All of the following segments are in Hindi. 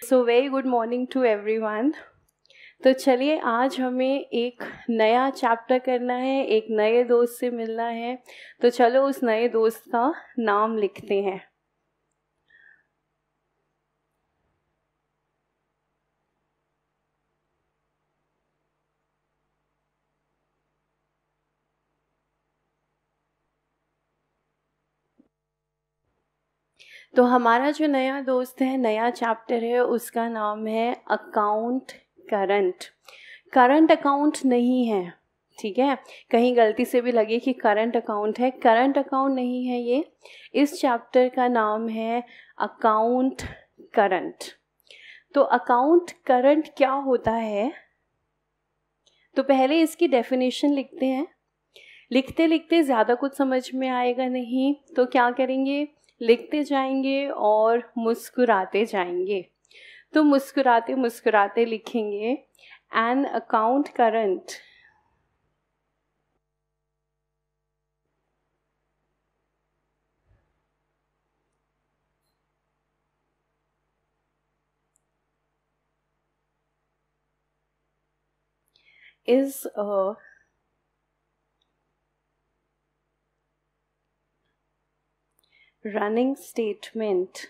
So very good morning to everyone. तो चलिए आज हमें एक नया चैप्टर करना है, एक नए दोस्त से मिलना है। तो चलो उस नए दोस्त का नाम लिखते हैं। तो हमारा जो नया दोस्त है, नया चैप्टर है, उसका नाम है अकाउंट करंट। करंट अकाउंट नहीं है, ठीक है। कहीं गलती से भी लगे कि करंट अकाउंट है, करंट अकाउंट नहीं है ये। इस चैप्टर का नाम है अकाउंट करंट। तो अकाउंट करंट क्या होता है, तो पहले इसकी डेफिनेशन लिखते हैं। लिखते लिखते ज़्यादा कुछ समझ में आएगा नहीं, तो क्या करेंगे, लिखते जाएंगे और मुस्कुराते जाएंगे। तो मुस्कुराते मुस्कुराते लिखेंगे, an account current is a running statement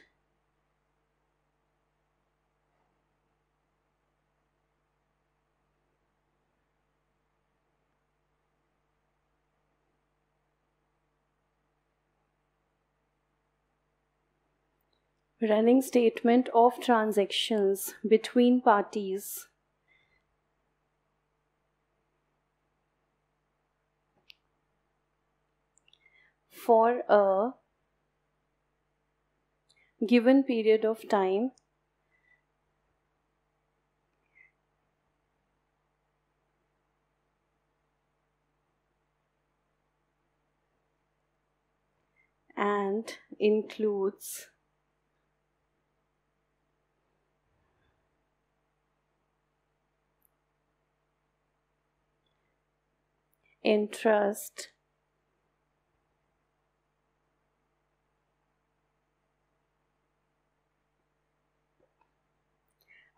of transactions between parties for a given period of time and includes interest,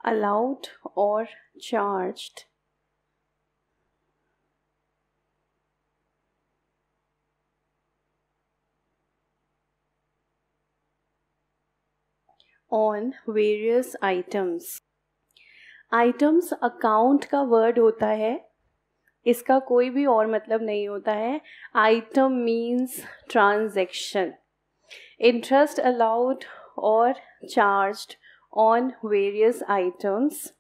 allowed or charged on various items। Items account का वर्ड होता है, इसका कोई भी और मतलब नहीं होता है। Item means transaction. Interest allowed और charged on various items.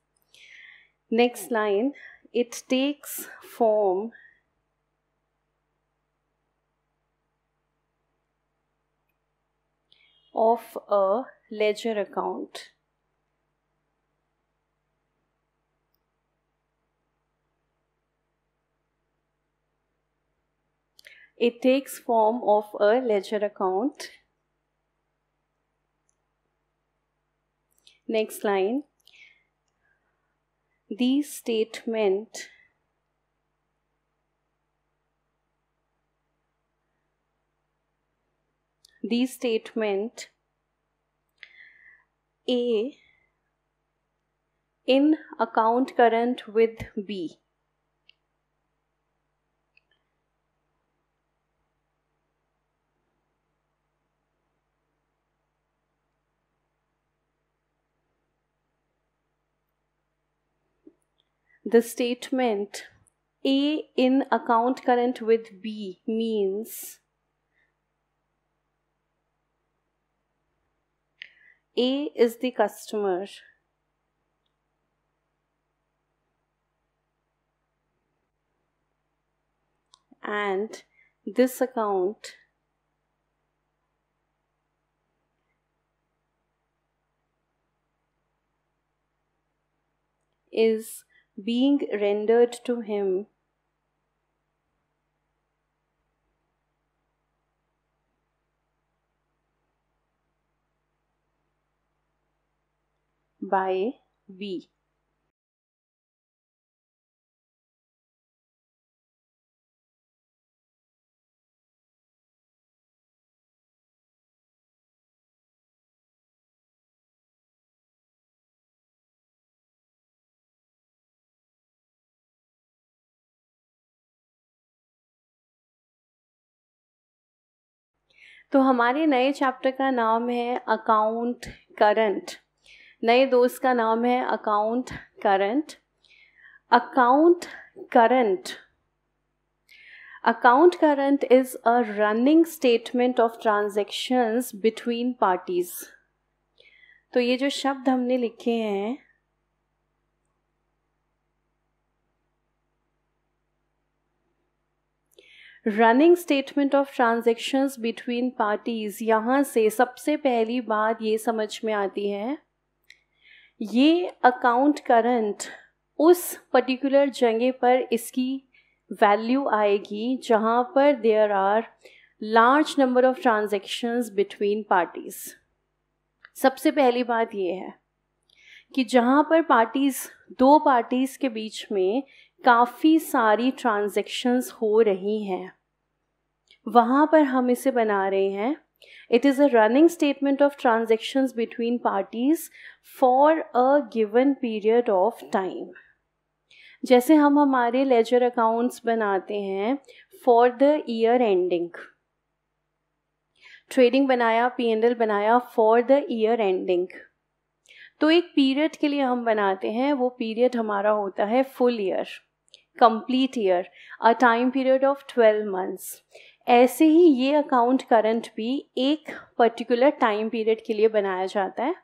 Next line, it takes form of a ledger account। It takes form of a ledger account। Next line, the statement A in account current with B। The statement A in account current with B means A is the customer and this account is being rendered to him by B। तो हमारे नए चैप्टर का नाम है अकाउंट करंट। नए दोस्त का नाम है account current. Account current, account current is a running statement of transactions between parties. तो ये जो शब्द हमने लिखे हैं, running statement of transactions between parties, यहाँ से सबसे पहली बात ये समझ में आती है, ये अकाउंट करंट उस पर्टिकुलर जगह पर इसकी वैल्यू आएगी जहाँ पर there are large number of transactions between parties. सबसे पहली बात ये है कि जहाँ पर दो पार्टीज के बीच में काफ़ी सारी ट्रांजैक्शंस हो रही हैं, वहाँ पर हम इसे बना रहे हैं, it is a running statement of transactions between parties for a given period of time. जैसे हम हमारे लेजर अकाउंट्स बनाते हैं for the year ending, trading बनाया, P&L बनाया फॉर द ईयर एंडिंग, तो एक पीरियड के लिए हम बनाते हैं, वो पीरियड हमारा होता है full year, complete year, a time period of 12 months. ऐसे ही ये अकाउंट करंट भी एक पर्टिकुलर टाइम पीरियड के लिए बनाया जाता है,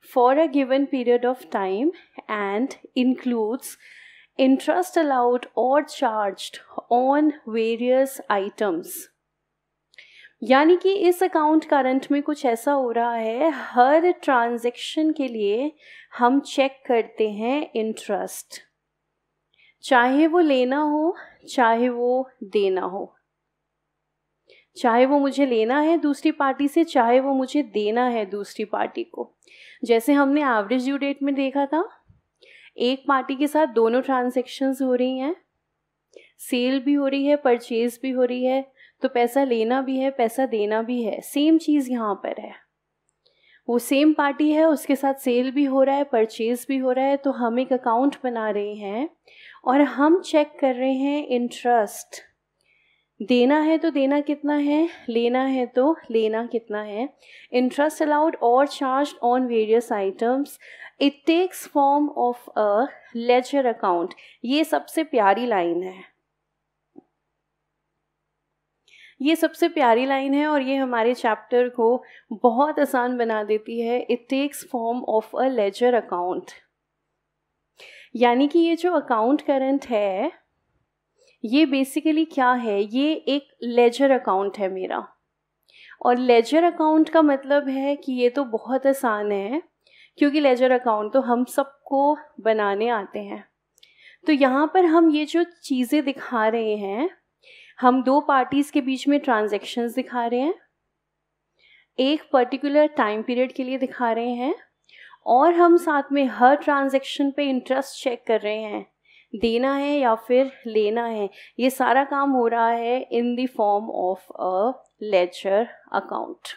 for a given period of time, and includes interest allowed और चार्ज्ड ऑन वेरियस आइटम्स। यानी कि इस अकाउंट करंट में कुछ ऐसा हो रहा है, हर ट्रांजैक्शन के लिए हम चेक करते हैं इंटरेस्ट, चाहे वो लेना हो चाहे वो देना हो, चाहे वो मुझे लेना है दूसरी पार्टी से, चाहे वो मुझे देना है दूसरी पार्टी को। जैसे हमने एवरेज ड्यू डेट में देखा था, एक पार्टी के साथ दोनों ट्रांजैक्शंस हो रही हैं, सेल भी हो रही है, परचेज भी हो रही है, तो पैसा लेना भी है, पैसा देना भी है। सेम चीज़ यहाँ पर है, वो सेम पार्टी है, उसके साथ सेल भी हो रहा है, परचेज भी हो रहा है, तो हम एक अकाउंट बना रहे हैं और हम चेक कर रहे हैं इंटरेस्ट। देना है तो देना कितना है, लेना है तो लेना कितना है। इंटरेस्ट अलाउड और charge on various items, it takes form of a ledger account. ये सबसे प्यारी लाइन है, ये सबसे प्यारी लाइन है और ये हमारे चैप्टर को बहुत आसान बना देती है। It takes form of a ledger account, यानी कि ये जो अकाउंट करंट है, ये बेसिकली क्या है, ये एक लेजर अकाउंट है मेरा। और लेजर अकाउंट का मतलब है कि ये तो बहुत आसान है, क्योंकि लेजर अकाउंट तो हम सबको बनाने आते हैं। तो यहाँ पर हम ये जो चीज़ें दिखा रहे हैं, हम दो पार्टीज़ के बीच में ट्रांजैक्शंस दिखा रहे हैं, एक पर्टिकुलर टाइम पीरियड के लिए दिखा रहे हैं, और हम साथ में हर ट्रांजैक्शन पे इंटरेस्ट चेक कर रहे हैं, देना है या फिर लेना है। ये सारा काम हो रहा है in the form of a ledger account.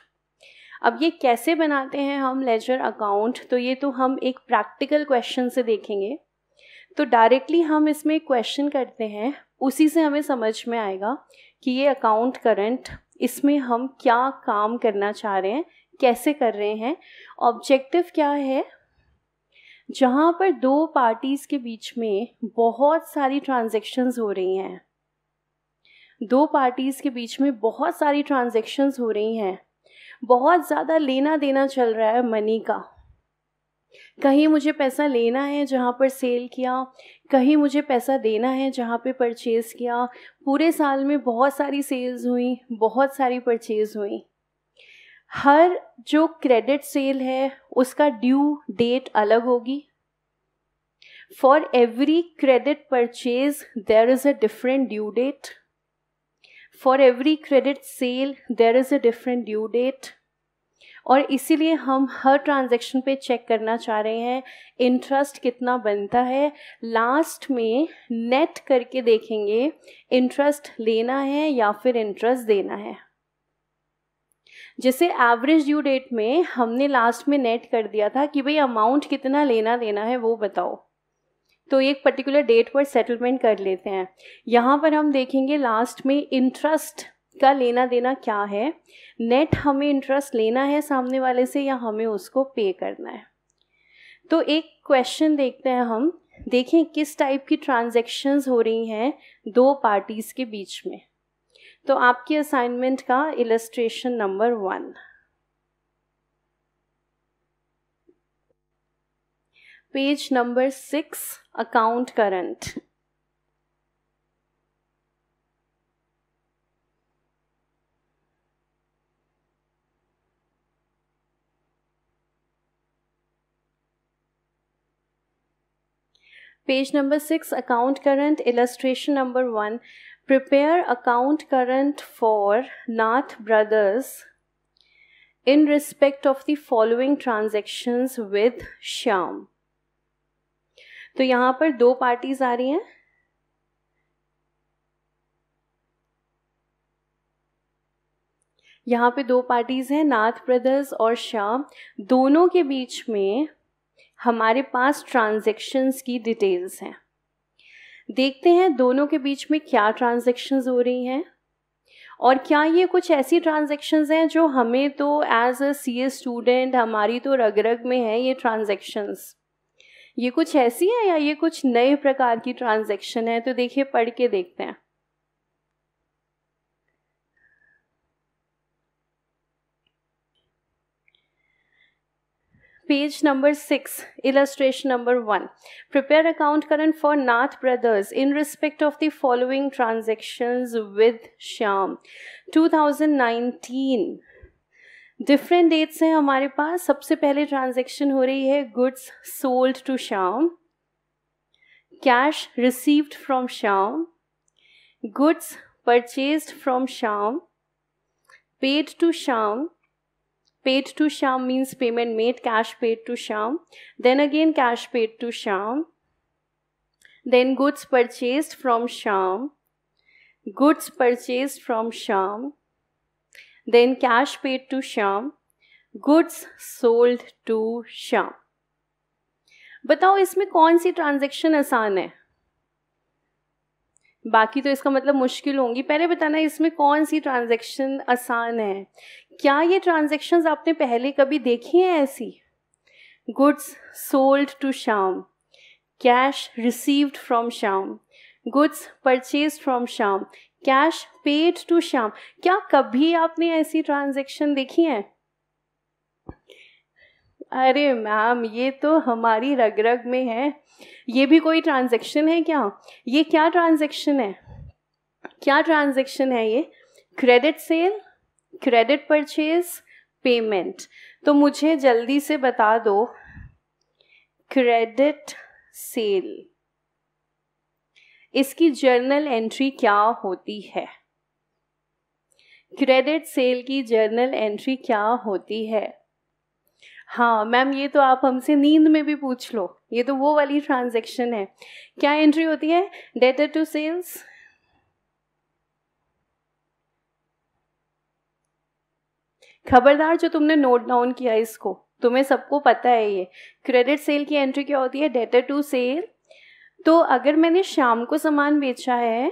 अब ये कैसे बनाते हैं हम लेजर अकाउंट, तो ये तो हम एक प्रैक्टिकल क्वेश्चन से देखेंगे। तो डायरेक्टली हम इसमें क्वेश्चन करते हैं, उसी से हमें समझ में आएगा कि ये अकाउंट करंट, इसमें हम क्या काम करना चाह रहे हैं, कैसे कर रहे हैं, ऑब्जेक्टिव क्या है। जहाँ पर दो पार्टीज़ के बीच में बहुत सारी ट्रांजैक्शंस हो रही हैं, दो पार्टीज़ के बीच में बहुत सारी ट्रांजैक्शंस हो रही हैं, बहुत ज़्यादा लेना देना चल रहा है मनी का। कहीं मुझे पैसा लेना है जहाँ पर सेल किया, कहीं मुझे पैसा देना है जहाँ पे परचेज़ किया। पूरे साल में बहुत सारी सेल्स हुई, बहुत सारी परचेज़ हुई। हर जो क्रेडिट सेल है उसका ड्यू डेट अलग होगी। For every credit purchase there is a different due date, for every credit sale there is a different due date. और इसीलिए हम हर ट्रांजैक्शन पे चेक करना चाह रहे हैं इंटरेस्ट कितना बनता है। लास्ट में नेट करके देखेंगे इंटरेस्ट लेना है या फिर इंटरेस्ट देना है। जैसे एवरेज ड्यू डेट में हमने लास्ट में नेट कर दिया था कि भाई अमाउंट कितना लेना देना है वो बताओ, तो एक पर्टिकुलर डेट पर सेटलमेंट कर लेते हैं। यहाँ पर हम देखेंगे लास्ट में इंटरेस्ट का लेना देना क्या है, नेट हमें इंटरेस्ट लेना है सामने वाले से या हमें उसको पे करना है। तो एक क्वेश्चन देखते हैं हम, देखें किस टाइप की ट्रांजैक्शंस हो रही हैं दो पार्टीज के बीच में। तो आपकी असाइनमेंट का illustration number 1, page number 6, account current. Page number 6, account current, illustration number 1. Prepare account current for Nath Brothers in respect of the following transactions with Shyam. तो यहाँ पर दो पार्टीज आ रही हैं। यहाँ पे दो पार्टीज हैं, नाथ ब्रदर्स और श्याम। दोनों के बीच में हमारे पास ट्रांजैक्शंस की डिटेल्स हैं। देखते हैं दोनों के बीच में क्या ट्रांजैक्शंस हो रही हैं और क्या ये कुछ ऐसी ट्रांजैक्शंस हैं जो हमें तो एज अ सीए स्टूडेंट हमारी तो रग रग में है ये ट्रांजैक्शंस। ये कुछ ऐसी है या ये कुछ नए प्रकार की ट्रांजैक्शन है। तो देखिए पढ़ के देखते हैं। Page number 6, illustration number 1. Prepare account current for Nath Brothers in respect of the following transactions with Shyam. 2019. Different dates हैं हमारे पास। सबसे पहले ट्रांजैक्शन हो रही है goods sold to Shyam, cash received from Shyam, goods purchased from Shyam, paid to Shyam. Paid to Shyam means payment made, cash paid to Shyam. Then again cash paid to Shyam. Then goods purchased from Shyam. Goods purchased from Shyam. Then cash paid to Shyam. Goods sold to Shyam. बताओ इसमें कौन सी ट्रांजैक्शन आसान है? बाकी तो इसका मतलब मुश्किल होंगी। पहले बताना इसमें कौन सी ट्रांजैक्शन आसान है। क्या ये ट्रांजैक्शंस आपने पहले कभी देखी हैं ऐसी? Goods sold to Shyam, cash received from Shyam, goods purchased from Shyam, cash paid to Shyam. क्या कभी आपने ऐसी ट्रांजैक्शन देखी है? अरे मैम ये तो हमारी रग रग में है। ये भी कोई ट्रांजैक्शन है क्या? ये क्या ट्रांजैक्शन है? क्या ट्रांजैक्शन है ये? Credit sale, credit purchase, payment. तो मुझे जल्दी से बता दो, क्रेडिट सेल इसकी जर्नल एंट्री क्या होती है? क्रेडिट सेल की जर्नल एंट्री क्या होती है? हाँ मैम ये तो आप हमसे नींद में भी पूछ लो, ये तो वो वाली ट्रांजैक्शन है। क्या एंट्री होती है? डेटर टू सेल्स, खबरदार जो तुमने नोट डाउन किया इसको, तुम्हें सबको पता है ये। क्रेडिट सेल की एंट्री क्या होती है? Debtor to sale. तो अगर मैंने शाम को सामान बेचा है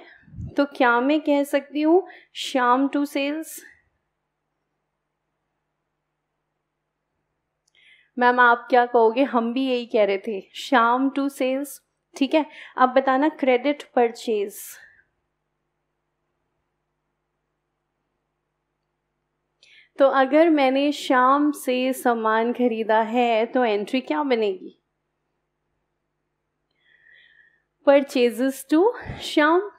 तो क्या मैं कह सकती हूँ शाम टू सेल्स? मैम आप क्या कहोगे? हम भी यही कह रहे थे, शाम टू सेल्स। ठीक है, अब बताना क्रेडिट परचेज। तो अगर मैंने शाम से सामान खरीदा है तो एंट्री क्या बनेगी? परचेजेस टू शाम।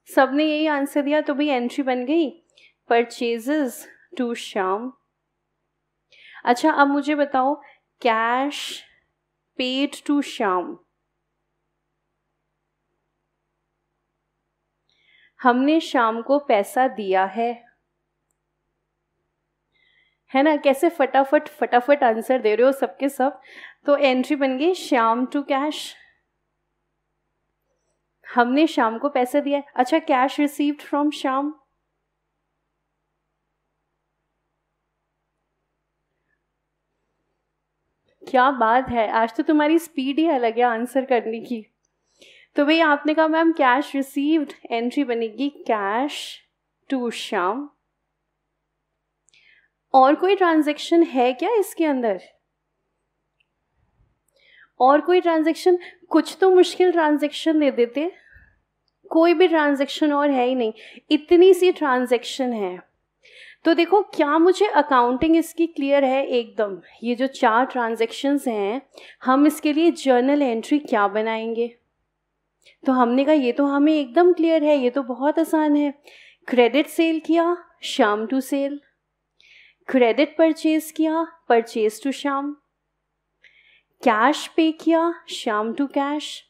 सबने यही आंसर दिया तो भाई एंट्री बन गई परचेजेस टू शाम। अच्छा अब मुझे बताओ, कैश पेड टू श्याम, हमने शाम को पैसा दिया है ना? कैसे फटाफट आंसर दे रहे हो सबके सब। तो एंट्री बन गई श्याम टू कैश, हमने शाम को पैसा दिया। अच्छा कैश रिसीव्ड फ्रॉम श्याम, क्या बात है, आज तो तुम्हारी स्पीड ही अलग है आंसर करने की। तो भाई आपने कहा मैम कैश रिसीव्ड, एंट्री बनेगी कैश टू श्याम। और कोई ट्रांजैक्शन है क्या इसके अंदर? और कोई ट्रांजैक्शन? कुछ तो मुश्किल ट्रांजैक्शन दे देते। कोई भी ट्रांजैक्शन और है ही नहीं, इतनी सी ट्रांजैक्शन है। तो देखो, क्या मुझे अकाउंटिंग इसकी क्लियर है एकदम? ये जो 4 ट्रांजैक्शंस हैं, हम इसके लिए जर्नल एंट्री क्या बनाएंगे? तो हमने कहा ये तो हमें एकदम क्लियर है, ये तो बहुत आसान है। क्रेडिट सेल किया, Shyam to sale. Credit purchase किया, purchase to Shyam. Cash pay किया, Shyam to cash.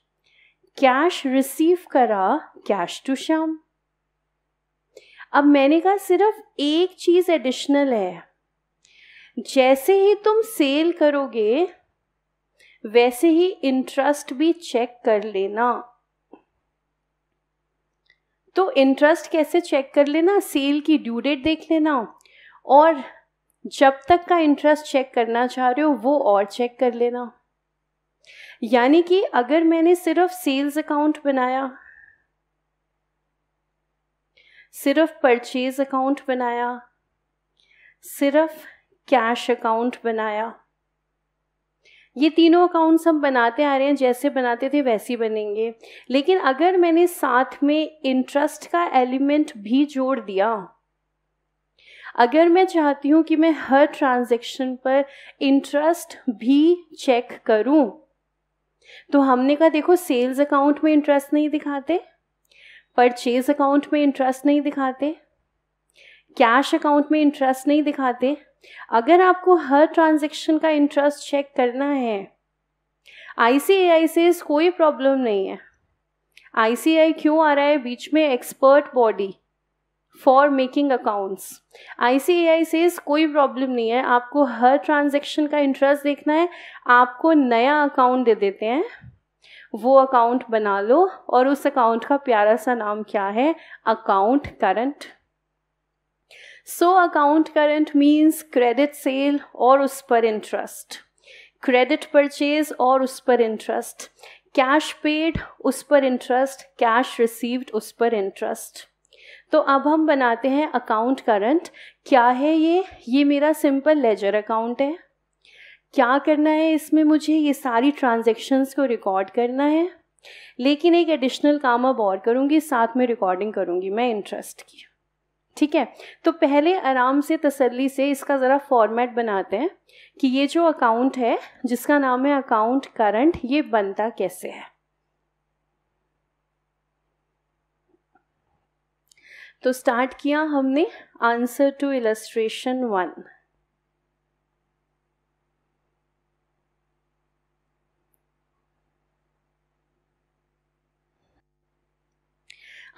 Cash receive करा, कैश टू श्याम। अब मैंने कहा सिर्फ एक चीज एडिशनल है, जैसे ही तुम सेल करोगे वैसे ही इंटरेस्ट भी चेक कर लेना। तो इंटरेस्ट कैसे चेक कर लेना? सेल की ड्यू डेट देख लेना, और जब तक का इंटरेस्ट चेक करना चाह रहे हो वो और चेक कर लेना। यानी कि अगर मैंने सिर्फ सेल्स अकाउंट बनाया, सिर्फ परचेज अकाउंट बनाया, सिर्फ कैश अकाउंट बनाया, ये तीनों अकाउंट्स हम बनाते आ रहे हैं, जैसे बनाते थे वैसे ही बनेंगे। लेकिन अगर मैंने साथ में इंटरेस्ट का एलिमेंट भी जोड़ दिया, अगर मैं चाहती हूँ कि मैं हर ट्रांजैक्शन पर इंटरेस्ट भी चेक करूँ, तो हमने कहा देखो, सेल्स अकाउंट में इंटरेस्ट नहीं दिखाते, परचेज अकाउंट में इंटरेस्ट नहीं दिखाते, कैश अकाउंट में इंटरेस्ट नहीं दिखाते। अगर आपको हर ट्रांजैक्शन का इंटरेस्ट चेक करना है, ICAI से कोई प्रॉब्लम नहीं है। ICAI क्यों आ रहा है बीच में? Expert body for making accounts. ICAI से कोई प्रॉब्लम नहीं है, आपको हर ट्रांजैक्शन का इंटरेस्ट देखना है, आपको नया अकाउंट दे देते हैं, वो अकाउंट बना लो, और उस अकाउंट का प्यारा सा नाम क्या है? Account current. So account current means credit sale और उस पर इंटरेस्ट, क्रेडिट परचेज और उस पर इंटरेस्ट, कैश पेड उस पर इंटरेस्ट, कैश रिसीव्ड उस पर इंटरेस्ट। तो अब हम बनाते हैं अकाउंट करंट। क्या है ये? ये मेरा सिंपल लेजर अकाउंट है। क्या करना है इसमें मुझे? ये सारी ट्रांजैक्शंस को रिकॉर्ड करना है, लेकिन एक एडिशनल काम अब और करूँगी, साथ में रिकॉर्डिंग करूँगी मैं इंटरेस्ट की। ठीक है, तो पहले आराम से तसल्ली से इसका ज़रा फॉर्मेट बनाते हैं कि ये जो अकाउंट है जिसका नाम है अकाउंट करंट, ये बनता कैसे है। तो स्टार्ट किया हमने answer to illustration 1।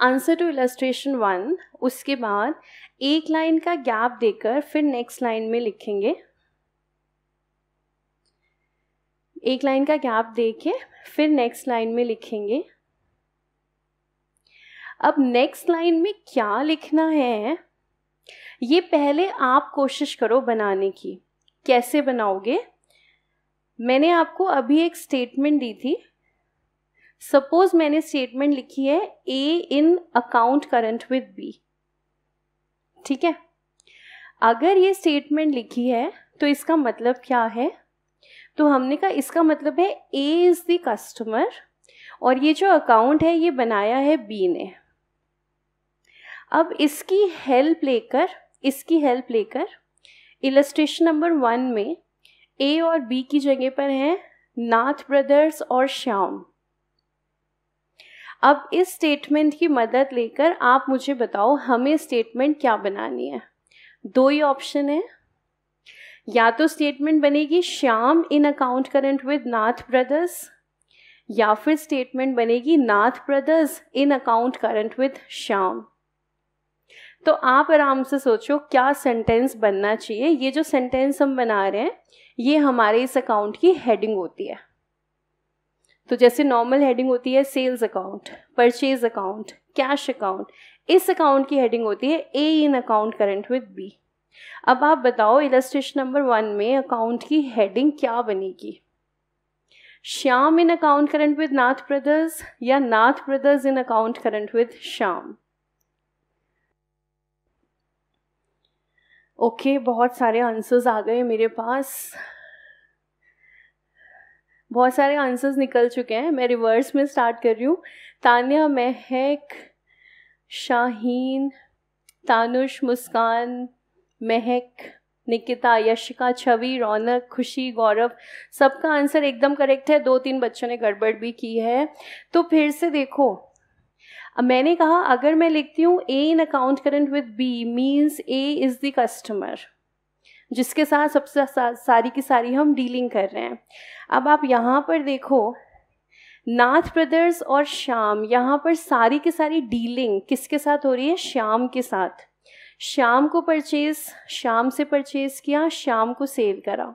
Answer to illustration 1, उसके बाद एक लाइन का गैप देकर फिर नेक्स्ट लाइन में लिखेंगे। एक लाइन का गैप देके फिर नेक्स्ट लाइन में लिखेंगे। अब नेक्स्ट लाइन में क्या लिखना है ये पहले आप कोशिश करो बनाने की। कैसे बनाओगे? मैंने आपको अभी एक स्टेटमेंट दी थी। सपोज मैंने स्टेटमेंट लिखी है A in account current with B। ठीक है, अगर ये स्टेटमेंट लिखी है तो इसका मतलब क्या है? तो हमने कहा इसका मतलब है A इज द कस्टमर और ये जो अकाउंट है ये बनाया है B ने। अब इसकी हेल्प लेकर इलस्ट्रेशन नंबर 1 में A और B की जगह पर है नाथ ब्रदर्स और श्याम। अब इस स्टेटमेंट की मदद लेकर आप मुझे बताओ हमें स्टेटमेंट क्या बनानी है। 2 ही ऑप्शन है, या तो स्टेटमेंट बनेगी Shyam in account current with Nath brothers, या फिर स्टेटमेंट बनेगी Nath brothers in account current with Shyam. तो आप आराम से सोचो क्या सेंटेंस बनना चाहिए। ये जो सेंटेंस हम बना रहे हैं ये हमारे इस अकाउंट की हेडिंग होती है। तो जैसे नॉर्मल हेडिंग होती है sales account, purchase account, cash account, इस अकाउंट की हेडिंग होती है A in account current with B। अब आप बताओ इलस्ट्रेशन नंबर 1 में अकाउंट की हेडिंग क्या बनेगी? Shyam in account current with Nath brothers या Nath brothers in account current with Shyam? Okay, बहुत सारे आंसर्स आ गए मेरे पास, बहुत सारे आंसर्स निकल चुके हैं। मैं रिवर्स में स्टार्ट कर रही हूँ। तान्या, महक, शाहीन, तानुष, मुस्कान, महक, निकिता, यशिका, छवि, रौनक, खुशी, गौरव, सबका आंसर एकदम करेक्ट है। 2-3 बच्चों ने गड़बड़ भी की है। तो फिर से देखो, अब मैंने कहा अगर मैं लिखती हूँ A in account current with B means A is the customer, जिसके साथ सबसे सारी की सारी हम डीलिंग कर रहे हैं। अब आप यहाँ पर देखो, नाथ ब्रदर्स और श्याम, यहाँ पर सारी की सारी डीलिंग किसके साथ हो रही है? श्याम के साथ। श्याम को परचेज, श्याम से परचेज किया, श्याम को सेल करा।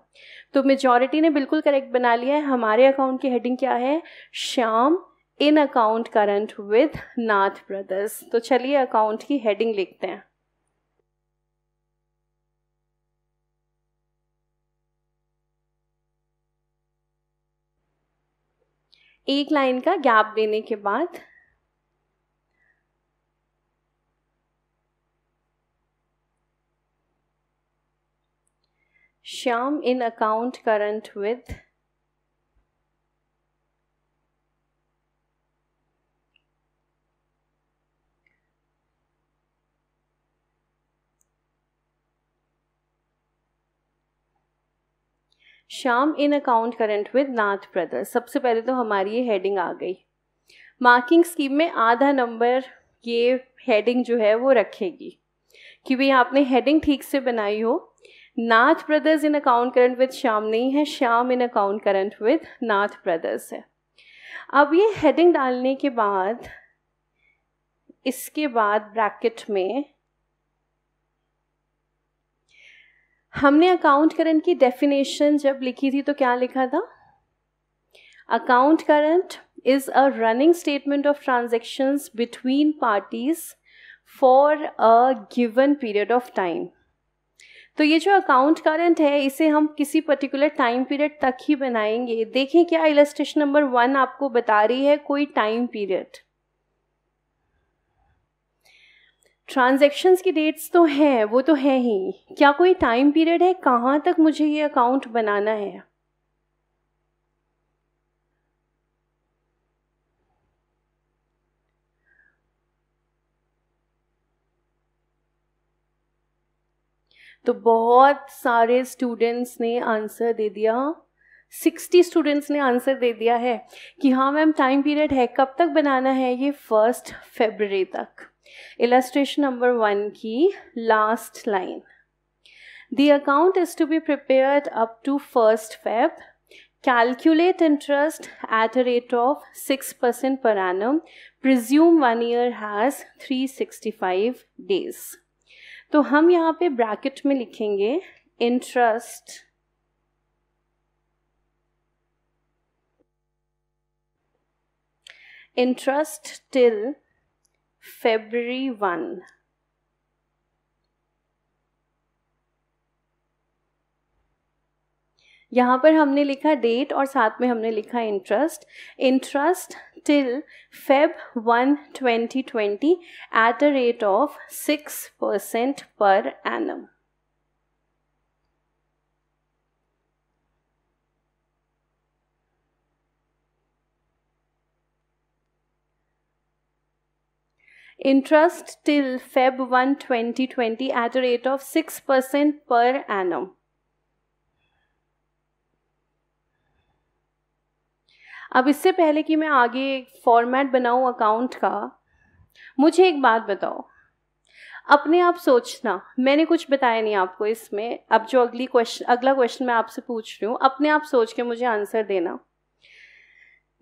तो मेजॉरिटी ने बिल्कुल करेक्ट बना लिया है। हमारे अकाउंट की हेडिंग क्या है? Shyam in account current with Nath brothers. तो चलिए अकाउंट की हेडिंग लिखते हैं। एक लाइन का गैप देने के बाद Shyam in account current with Shyam in account current with Nath brothers. सबसे पहले तो हमारी ये हेडिंग आ गई। मार्किंग स्कीम में आधा नंबर ये हेडिंग जो है वो रखेगी कि भाई आपने हेडिंग ठीक से बनाई हो। Nath brothers in account current with Shyam नहीं है, Shyam in account current with Nath brothers है। अब ये हेडिंग डालने के बाद इसके बाद ब्रैकेट में हमने अकाउंट करंट की डेफिनेशन जब लिखी थी तो क्या लिखा था? Account current is a running statement of transactions between parties for a given period of time। तो ये जो अकाउंट करंट है इसे हम किसी पर्टिकुलर टाइम पीरियड तक ही बनाएंगे। देखें क्या इलस्ट्रेशन नंबर 1 आपको बता रही है कोई टाइम पीरियड। ट्रांजैक्शंस की डेट्स तो हैं, वो तो है ही, क्या कोई टाइम पीरियड है कहाँ तक मुझे ये अकाउंट बनाना है? तो बहुत सारे स्टूडेंट्स ने आंसर दे दिया, 60 स्टूडेंट्स ने आंसर दे दिया है कि हाँ मैम टाइम पीरियड है। कब तक बनाना है? ये 1 फरवरी तक। इलस्ट्रेशन नंबर 1 की last line, the account is to be prepared up to 1 Feb, calculate interest at a rate of 6% per annum, presume 1 year has 365 days। तो हम यहाँ पे ब्रैकेट में लिखेंगे इंटरेस्ट टिल February 1। यहाँ पर हमने लिखा डेट और साथ में हमने लिखा interest till Feb 1, 2020 at a rate of 6% per annum। Interest till Feb 1, 2020 at a rate of 6% per annum। अब इससे पहले कि मैं आगे फॉर्मेट बनाऊं अकाउंट का, मुझे एक बात बताओ, अपने आप सोचना, मैंने कुछ बताया नहीं आपको इसमें। अब जो अगला क्वेश्चन मैं आपसे पूछ रही हूँ, अपने आप सोच के मुझे आंसर देना।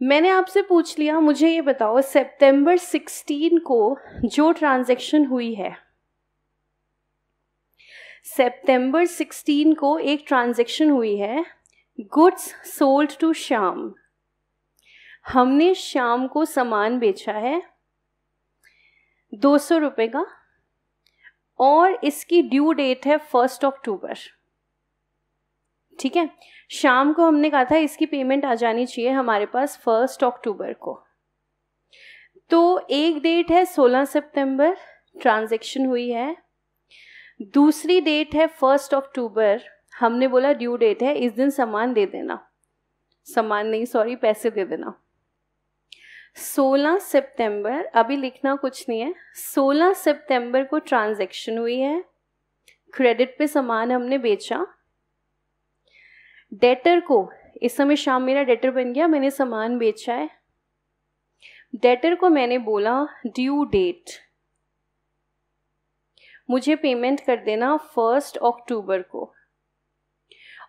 मैंने आपसे पूछ लिया, मुझे ये बताओ सितंबर 16 को जो ट्रांजैक्शन हुई है, सितंबर 16 को एक ट्रांजैक्शन हुई है, गुड्स सोल्ड टू श्याम। हमने श्याम को सामान बेचा है 200 रुपये का और इसकी ड्यू डेट है 1 अक्टूबर। ठीक है, शाम को हमने कहा था इसकी पेमेंट आ जानी चाहिए हमारे पास 1 अक्टूबर को। तो एक डेट है 16 सितंबर ट्रांजैक्शन हुई है, दूसरी डेट है 1 अक्टूबर, हमने बोला ड्यू डेट है, इस दिन सामान दे देना, सामान नहीं सॉरी पैसे दे देना। 16 सितंबर, अभी लिखना कुछ नहीं है, 16 सितंबर को ट्रांजैक्शन हुई है, क्रेडिट पे सामान हमने बेचा। डेटर को, इस समय शाम मेरा डेटर बन गया, मैंने सामान बेचा है। डेटर को मैंने बोला ड्यू डेट मुझे पेमेंट कर देना 1 अक्टूबर को,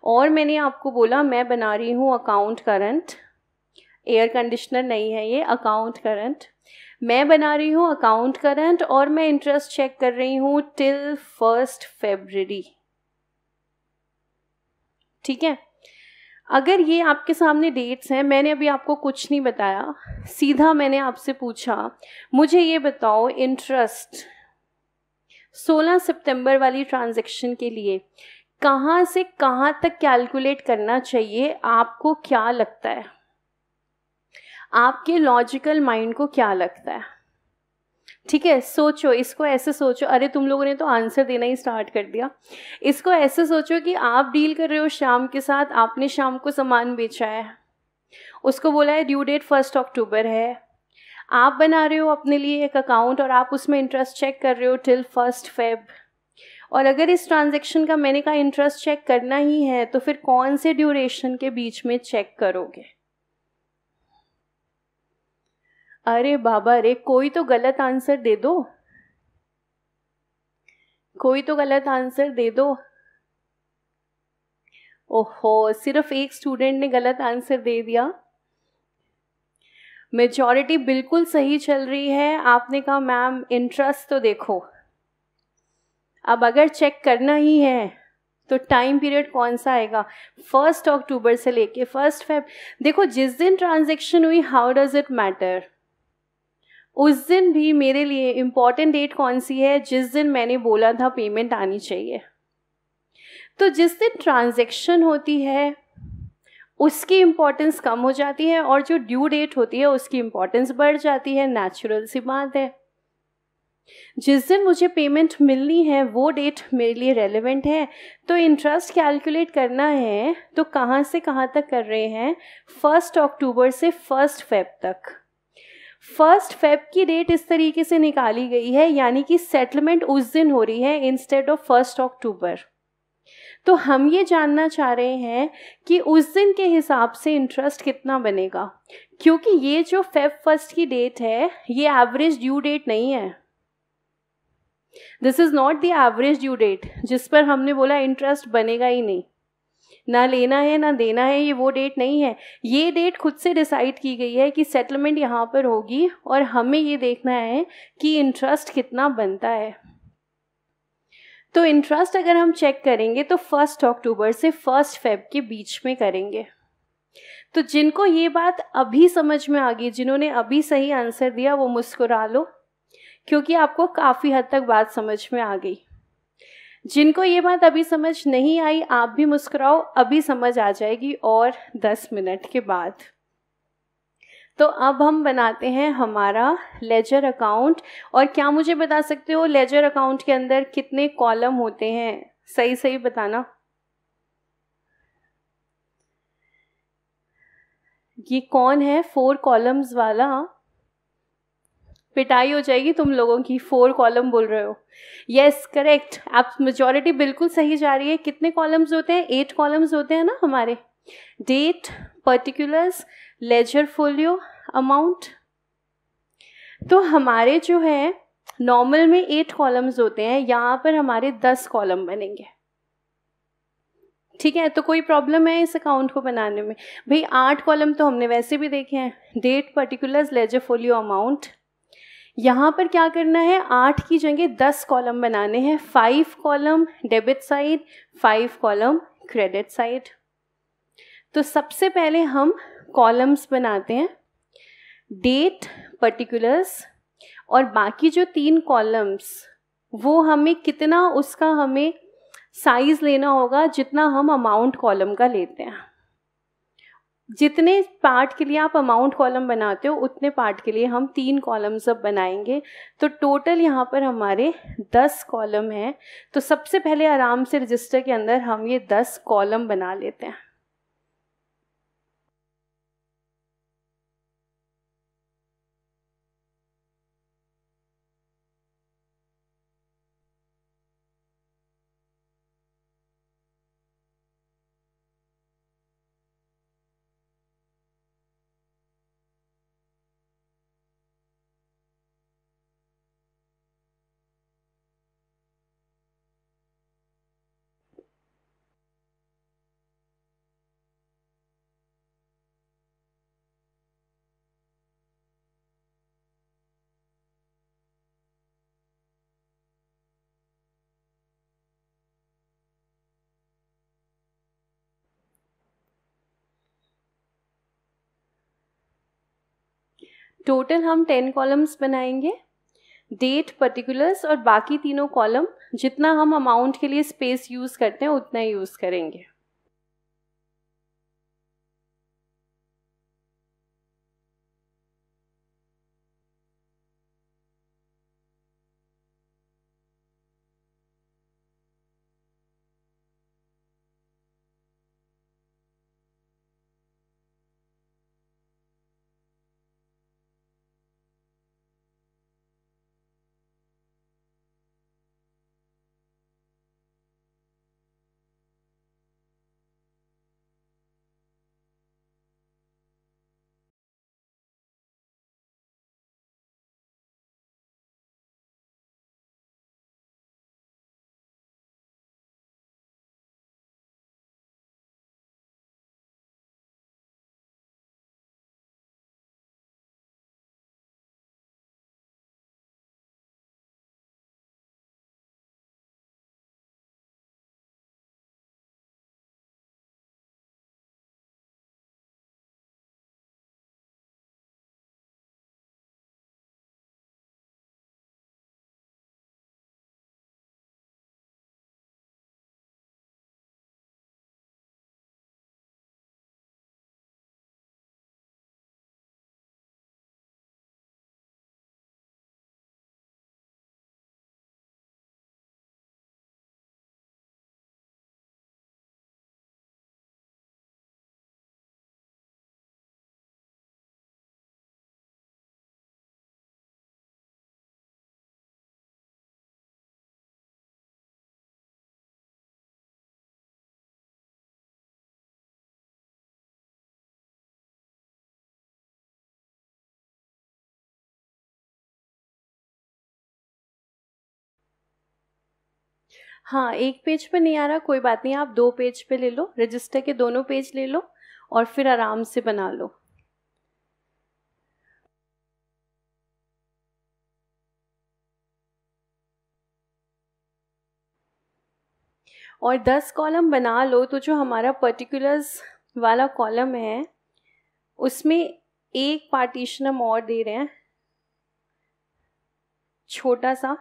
और मैंने आपको बोला मैं बना रही हूँ अकाउंट करंट, एयर कंडीशनर नहीं है ये, अकाउंट करंट, मैं बना रही हूँ अकाउंट करंट, और मैं इंटरेस्ट चेक कर रही हूँ टिल 1 फरवरी। ठीक है, अगर ये आपके सामने डेट्स हैं, मैंने अभी आपको कुछ नहीं बताया, सीधा मैंने आपसे पूछा मुझे ये बताओ इंटरेस्ट 16 सितंबर वाली ट्रांजैक्शन के लिए कहाँ से कहाँ तक कैलकुलेट करना चाहिए, आपको क्या लगता है, आपके लॉजिकल माइंड को क्या लगता है? ठीक है, सोचो, इसको ऐसे सोचो, अरे तुम लोगों ने तो आंसर देना ही स्टार्ट कर दिया। इसको ऐसे सोचो कि आप डील कर रहे हो श्याम के साथ, आपने श्याम को सामान बेचा है, उसको बोला है ड्यू डेट 1 अक्टूबर है, आप बना रहे हो अपने लिए एक अकाउंट और आप उसमें इंटरेस्ट चेक कर रहे हो टिल 1 फेब, और अगर इस ट्रांजैक्शन का मैंने कहा इंटरेस्ट चेक करना ही है तो फिर कौन से ड्यूरेशन के बीच में चेक करोगे? अरे बाबा रे, कोई तो गलत आंसर दे दो, कोई तो गलत आंसर दे दो। ओहो, सिर्फ एक स्टूडेंट ने गलत आंसर दे दिया, मेजॉरिटी बिल्कुल सही चल रही है। आपने कहा मैम इंटरेस्ट तो देखो, अब अगर चेक करना ही है तो टाइम पीरियड कौन सा आएगा, 1 अक्टूबर से लेके 1 फेब। देखो जिस दिन ट्रांजैक्शन हुई, हाउ डज इट मैटर, उस दिन भी मेरे लिए इम्पॉर्टेंट डेट कौन सी है, जिस दिन मैंने बोला था पेमेंट आनी चाहिए। तो जिस दिन ट्रांजैक्शन होती है उसकी इम्पोर्टेंस कम हो जाती है, और जो ड्यू डेट होती है उसकी इम्पोर्टेंस बढ़ जाती है, नेचुरल सी बात है। जिस दिन मुझे पेमेंट मिलनी है वो डेट मेरे लिए रेलेवेंट है, तो इंटरेस्ट कैलकुलेट करना है तो कहाँ से कहाँ तक कर रहे हैं, 1 अक्टूबर से 1 फेब तक। 1 फेब की डेट इस तरीके से निकाली गई है, यानी कि सेटलमेंट उस दिन हो रही है इंस्टेड ऑफ 1 अक्टूबर। तो हम ये जानना चाह रहे हैं कि उस दिन के हिसाब से इंटरेस्ट कितना बनेगा, क्योंकि ये जो फेब 1 की डेट है ये एवरेज ड्यू डेट नहीं है, this is not the average due date जिस पर हमने बोला इंटरेस्ट बनेगा ही नहीं, ना लेना है ना देना है, ये वो डेट नहीं है। ये डेट खुद से डिसाइड की गई है कि सेटलमेंट यहाँ पर होगी और हमें ये देखना है कि इंटरेस्ट कितना बनता है। तो इंटरेस्ट अगर हम चेक करेंगे तो 1 अक्टूबर से 1 फेब के बीच में करेंगे। तो जिनको ये बात अभी समझ में आ गई, जिन्होंने अभी सही आंसर दिया, वो मुस्कुरा लो, क्योंकि आपको काफ़ी हद तक बात समझ में आ गई। जिनको ये बात अभी समझ नहीं आई, आप भी मुस्कुराओ, अभी समझ आ जाएगी और 10 मिनट के बाद। तो अब हम बनाते हैं हमारा लेजर अकाउंट। और क्या मुझे बता सकते हो लेजर अकाउंट के अंदर कितने कॉलम होते हैं? सही सही बताना। ये कौन है 4 कॉलम्स वाला? पिटाई हो जाएगी तुम लोगों की, 4 कॉलम बोल रहे हो। यस करेक्ट, आप मेजॉरिटी बिल्कुल सही जा रही है। कितने कॉलम्स होते हैं? 8 कॉलम्स होते हैं ना हमारे। Date, particulars, ledger folio, amount. तो हमारे जो है नॉर्मल में 8 कॉलम्स होते हैं, यहाँ पर हमारे 10 कॉलम बनेंगे। ठीक है, तो कोई प्रॉब्लम है इस अकाउंट को बनाने में? भाई 8 कॉलम तो हमने वैसे भी देखे हैं, date, particulars, ledger folio, amount. यहाँ पर क्या करना है, 8 की जगह 10 कॉलम बनाने हैं। 5 column debit side, 5 column credit side. तो सबसे पहले हम कॉलम्स बनाते हैं, डेट, पर्टिकुलर्स, और बाकी जो 3 कॉलम्स वो हमें कितना, उसका हमें साइज लेना होगा जितना हम अमाउंट कॉलम का लेते हैं। जितने पार्ट के लिए आप अमाउंट कॉलम बनाते हो उतने पार्ट के लिए हम 3 कॉलम्स अब बनाएंगे। तो टोटल यहाँ पर हमारे 10 कॉलम हैं। तो सबसे पहले आराम से रजिस्टर के अंदर हम ये 10 कॉलम बना लेते हैं। टोटल हम 10 कॉलम्स बनाएंगे। डेट, पर्टिकुलर्स और बाकी तीनों कॉलम जितना हम अमाउंट के लिए स्पेस यूज़ करते हैं उतना यूज़ करेंगे। हाँ, एक पेज पे नहीं आ रहा, कोई बात नहीं, आप 2 पेज पे ले लो, रजिस्टर के दोनों पेज ले लो और फिर आराम से बना लो। और 10 कॉलम बना लो तो जो हमारा पर्टिकुलर्स वाला कॉलम है उसमें एक पार्टीशन हम और दे रहे हैं, छोटा सा।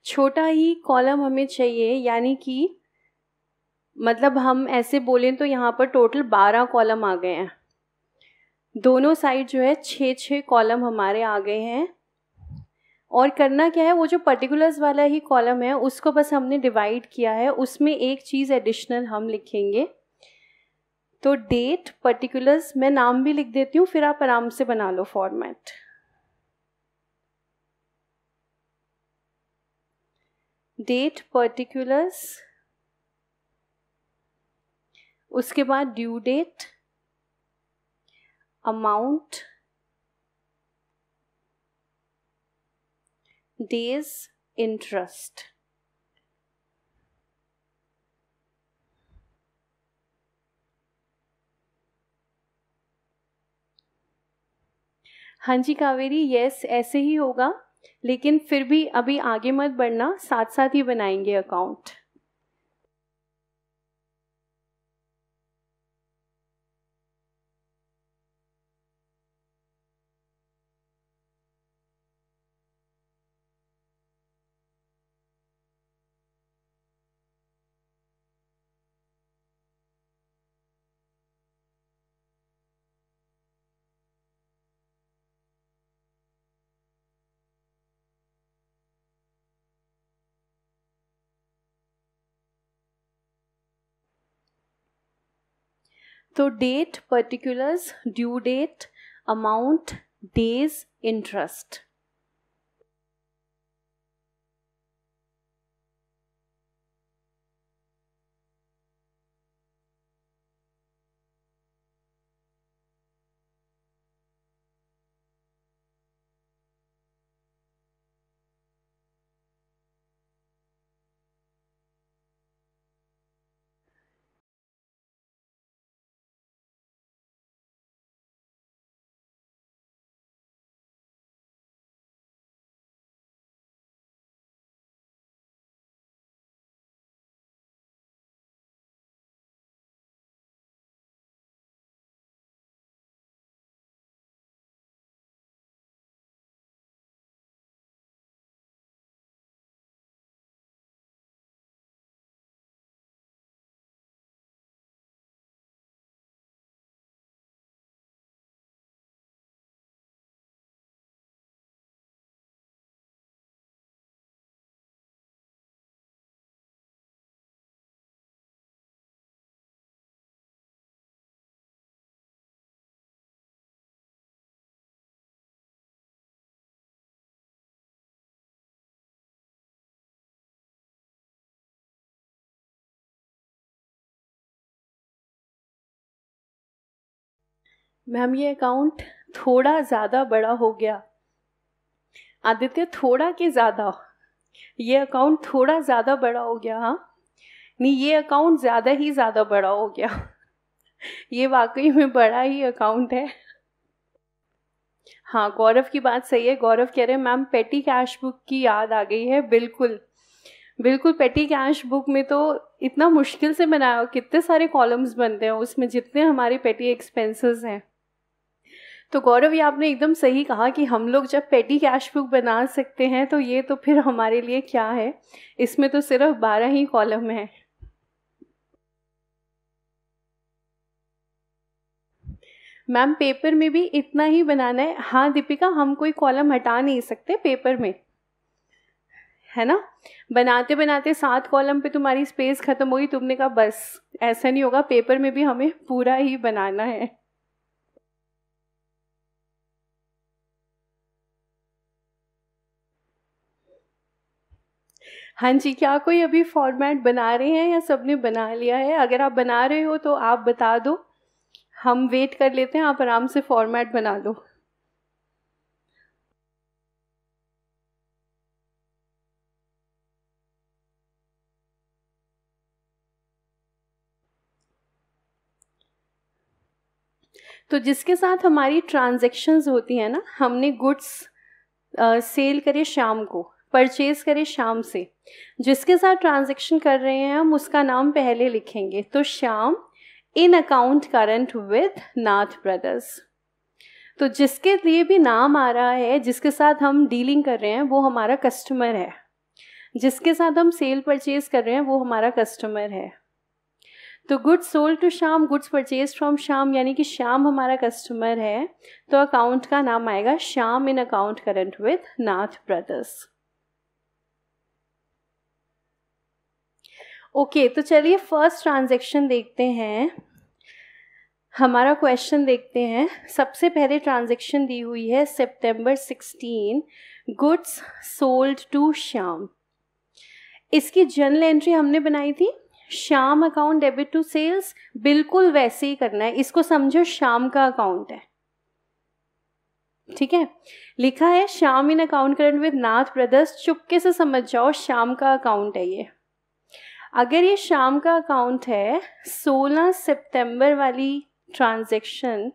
छोटा ही कॉलम हमें चाहिए, यानी कि मतलब हम ऐसे बोलें तो यहाँ पर टोटल 12 कॉलम आ गए हैं। दोनों साइड जो है 6-6 कॉलम हमारे आ गए हैं। और करना क्या है, वो जो पर्टिकुलर्स वाला ही कॉलम है उसको बस हमने डिवाइड किया है, उसमें एक चीज़ एडिशनल हम लिखेंगे। तो डेट, पर्टिकुलर्स, मैं नाम भी लिख देती हूँ, फिर आप आराम से बना लो फॉर्मेट। डेट, पर्टिकुलर्स, उसके बाद due date, amount, days, interest. हाँ जी कावेरी, यस ऐसे ही होगा, लेकिन फिर भी अभी आगे मत बढ़ना, साथ साथ ही बनाएंगे अकाउंट। तो date, particulars, due date, amount, days, interest. Ma'am ये अकाउंट थोड़ा ज़्यादा बड़ा हो गया। आदित्य, थोड़ा कि ज़्यादा? ये अकाउंट थोड़ा ज़्यादा बड़ा हो गया। हाँ नहीं, ये अकाउंट ज़्यादा ही ज़्यादा बड़ा हो गया। ये वाकई में बड़ा ही अकाउंट है। हाँ, गौरव की बात सही है। गौरव कह रहे हैं मैम पेटी कैश बुक की याद आ गई है। बिल्कुल बिल्कुल, पेटी कैश बुक में तो इतना मुश्किल से बनाया, कितने सारे कॉलम्स बनते हैं उसमें, जितने हमारे पेटी एक्सपेंसेस हैं। तो गौरव, ये आपने एकदम सही कहा कि हम लोग जब पेटी कैश बुक बना सकते हैं तो ये तो फिर हमारे लिए क्या है। इसमें तो सिर्फ 12 ही कॉलम है। मैम पेपर में भी इतना ही बनाना है। हाँ दीपिका, हम कोई कॉलम हटा नहीं सकते पेपर में, है ना। बनाते बनाते 7 कॉलम पे तुम्हारी स्पेस खत्म होगी, तुमने कहा बस ऐसा नहीं होगा, पेपर में भी हमें पूरा ही बनाना है। हाँ जी, क्या कोई अभी फॉर्मेट बना रहे हैं या सबने बना लिया है? अगर आप बना रहे हो तो आप बता दो, हम वेट कर लेते हैं, आप आराम से फॉर्मेट बना लो। तो जिसके साथ हमारी ट्रांजैक्शंस होती हैं ना, हमने गुड्स सेल करे शाम को, परचेज करे शाम से, जिसके साथ ट्रांजैक्शन कर रहे हैं हम उसका नाम पहले लिखेंगे। तो Shyam in account current with Nath brothers. तो जिसके लिए भी नाम आ रहा है, जिसके साथ हम डीलिंग कर रहे हैं, वो हमारा कस्टमर है। जिसके साथ हम सेल परचेज कर रहे हैं वो हमारा कस्टमर है। तो goods sold to Shyam, goods purchase from Shyam, यानी कि श्याम हमारा कस्टमर है। तो अकाउंट का नाम आएगा Shyam in account current with Nath brothers. Okay, तो चलिए फर्स्ट ट्रांजैक्शन देखते हैं। हमारा क्वेश्चन देखते हैं। सबसे पहले ट्रांजैक्शन दी हुई है सितंबर 16, गुड्स सोल्ड टू श्याम। इसकी जर्नल एंट्री हमने बनाई थी Shyam account debit to sales, बिल्कुल वैसे ही करना है। इसको समझो श्याम का अकाउंट है, ठीक है। लिखा है Shyam in account current with Nath brothers, चुपके से समझ जाओ श्याम का अकाउंट है ये। अगर ये श्याम का अकाउंट है, 16 सितंबर वाली ट्रांजैक्शन,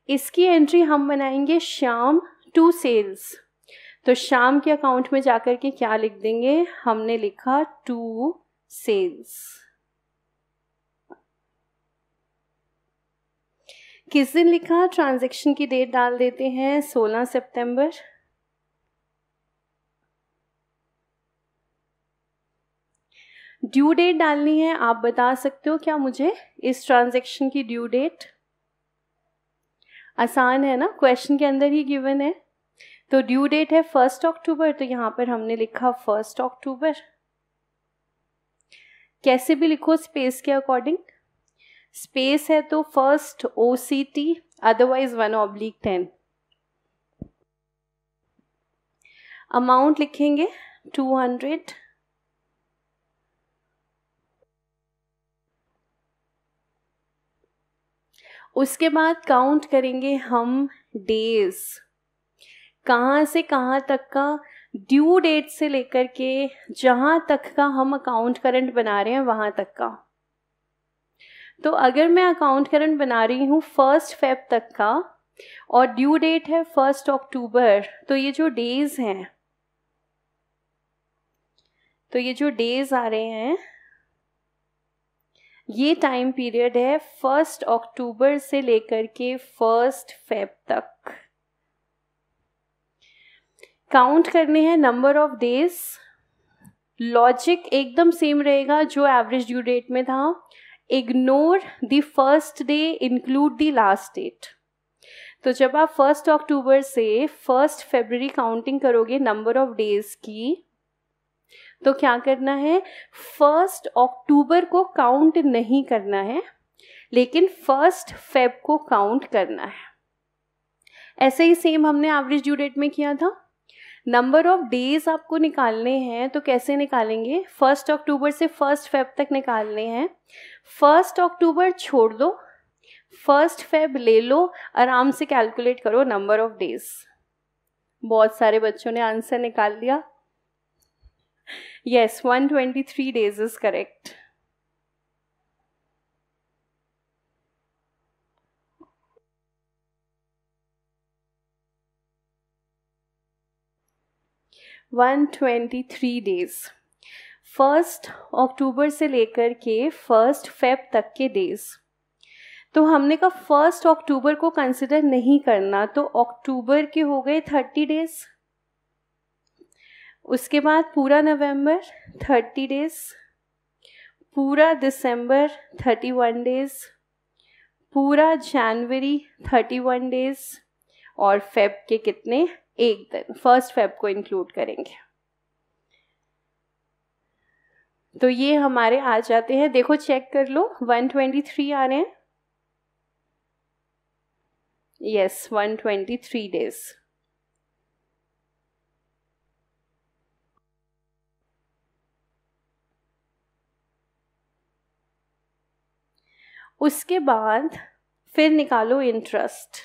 इसकी एंट्री हम बनाएंगे श्याम टू सेल्स। तो श्याम के अकाउंट में जाकर के क्या लिख देंगे, हमने लिखा टू सेल्स। किस दिन लिखा, ट्रांजैक्शन की डेट डाल देते हैं 16 सितंबर। ड्यू डेट डालनी है, आप बता सकते हो क्या मुझे इस ट्रांजैक्शन की ड्यू डेट? आसान है ना, क्वेश्चन के अंदर ही गिवन है। तो ड्यू डेट है 1 अक्टूबर, तो यहाँ पर हमने लिखा 1 अक्टूबर। कैसे भी लिखो स्पेस के अकॉर्डिंग। स्पेस है तो फर्स्ट OCT, अदरवाइज 1/10। अमाउंट लिखेंगे 200। उसके बाद काउंट करेंगे हम डेज, कहाँ से कहाँ तक का, ड्यू डेट से लेकर के जहाँ तक का हम अकाउंट करंट बना रहे हैं वहाँ तक का। तो अगर मैं अकाउंट करंट बना रही हूँ 1 फेब तक का और ड्यू डेट है 1 अक्टूबर, तो ये जो डेज हैं, तो ये जो डेज आ रहे हैं, ये टाइम पीरियड है 1 अक्टूबर से लेकर के 1 फेब तक। काउंट करने हैं नंबर ऑफ डेज। लॉजिक एकदम सेम रहेगा जो एवरेज ड्यू डेट में था। Ignore the first day, include the last date. तो जब आप 1 अक्टूबर से 1 फरवरी काउंटिंग करोगे नंबर ऑफ डेज की, तो क्या करना है, 1 अक्टूबर को काउंट नहीं करना है, लेकिन 1 फेब को काउंट करना है। ऐसे ही सेम हमने एवरेज ड्यू डेट में किया था। नंबर ऑफ डेज आपको निकालने हैं, तो कैसे निकालेंगे, 1 अक्टूबर से 1 फेब तक निकालने हैं। 1 अक्टूबर छोड़ दो, 1 फेब ले लो, आराम से कैलकुलेट करो नंबर ऑफ डेज। बहुत सारे बच्चों ने आंसर निकाल लिया। Yes, 123 days is correct. days 1 अक्टूबर से लेकर के 1 फेब तक के डेज। तो हमने कहा 1 अक्टूबर को कंसिडर नहीं करना, तो अक्टूबर के हो गए 30 डेज। उसके बाद पूरा नवंबर 30 डेज, पूरा दिसंबर 31 डेज, पूरा जनवरी 31 डेज, और फेब के कितने, 1 दिन, 1 फेब को इंक्लूड करेंगे। तो ये हमारे आ जाते हैं, देखो चेक कर लो, 123 आ रहे हैं। Yes, 123 days. उसके बाद फिर निकालो इंटरेस्ट।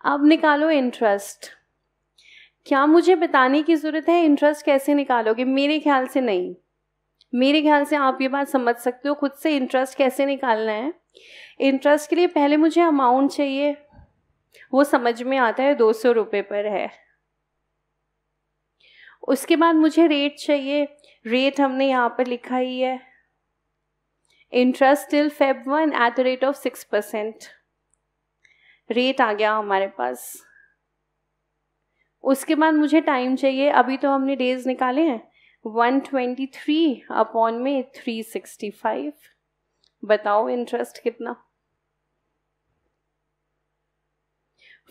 अब निकालो इंटरेस्ट। क्या मुझे बताने की ज़रूरत है इंटरेस्ट कैसे निकालोगे? मेरे ख्याल से नहीं। मेरे ख्याल से आप ये बात समझ सकते हो खुद से इंटरेस्ट कैसे निकालना है। इंटरेस्ट के लिए पहले मुझे अमाउंट चाहिए, वो समझ में आता है, 200 रुपये पर है। उसके बाद मुझे रेट चाहिए, रेट हमने यहाँ पर लिखा ही है, interest till Feb 1 at the rate of 6%। Rate आ गया हमारे पास। उसके बाद मुझे टाइम चाहिए, अभी तो हमने डेज निकाले हैं, 123 अपॉन में 365। बताओ इंटरेस्ट कितना?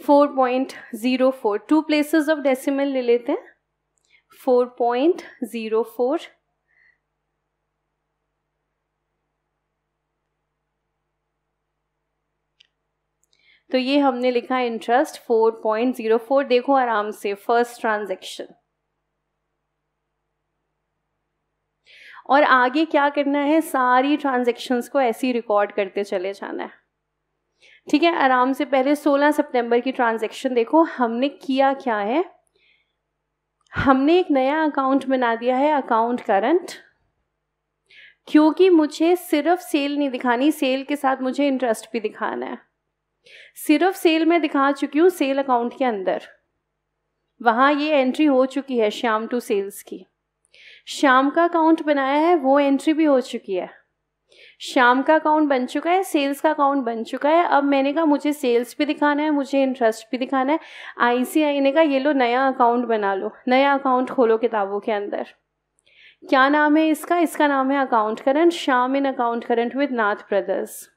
4.04। 2 प्लेसेस ऑफ डेसिमल ले लेते हैं, 4.04। तो ये हमने लिखा इंटरेस्ट 4.04। देखो आराम से, फर्स्ट ट्रांजैक्शन। और आगे क्या करना है, सारी ट्रांजैक्शंस को ऐसे ही रिकॉर्ड करते चले जाना है। ठीक है, आराम से। पहले 16 सितंबर की ट्रांजैक्शन देखो, हमने किया क्या है, हमने एक नया अकाउंट बना दिया है, अकाउंट करंट। क्योंकि मुझे सिर्फ सेल नहीं दिखानी, सेल के साथ मुझे इंटरेस्ट भी दिखाना है। सिर्फ सेल में दिखा चुकी हूँ सेल अकाउंट के अंदर, वहाँ ये एंट्री हो चुकी है श्याम टू सेल्स की। श्याम का अकाउंट बनाया है, वो एंट्री भी हो चुकी है। श्याम का अकाउंट बन चुका है, सेल्स का अकाउंट बन चुका है। अब मैंने कहा मुझे सेल्स भी दिखाना है, मुझे इंटरेस्ट भी दिखाना है। ICI ने कहा ये लो नया अकाउंट बना लो, नया अकाउंट खोलो किताबों के अंदर। क्या नाम है इसका? इसका नाम है account current, Shyam in account current with Nath brothers.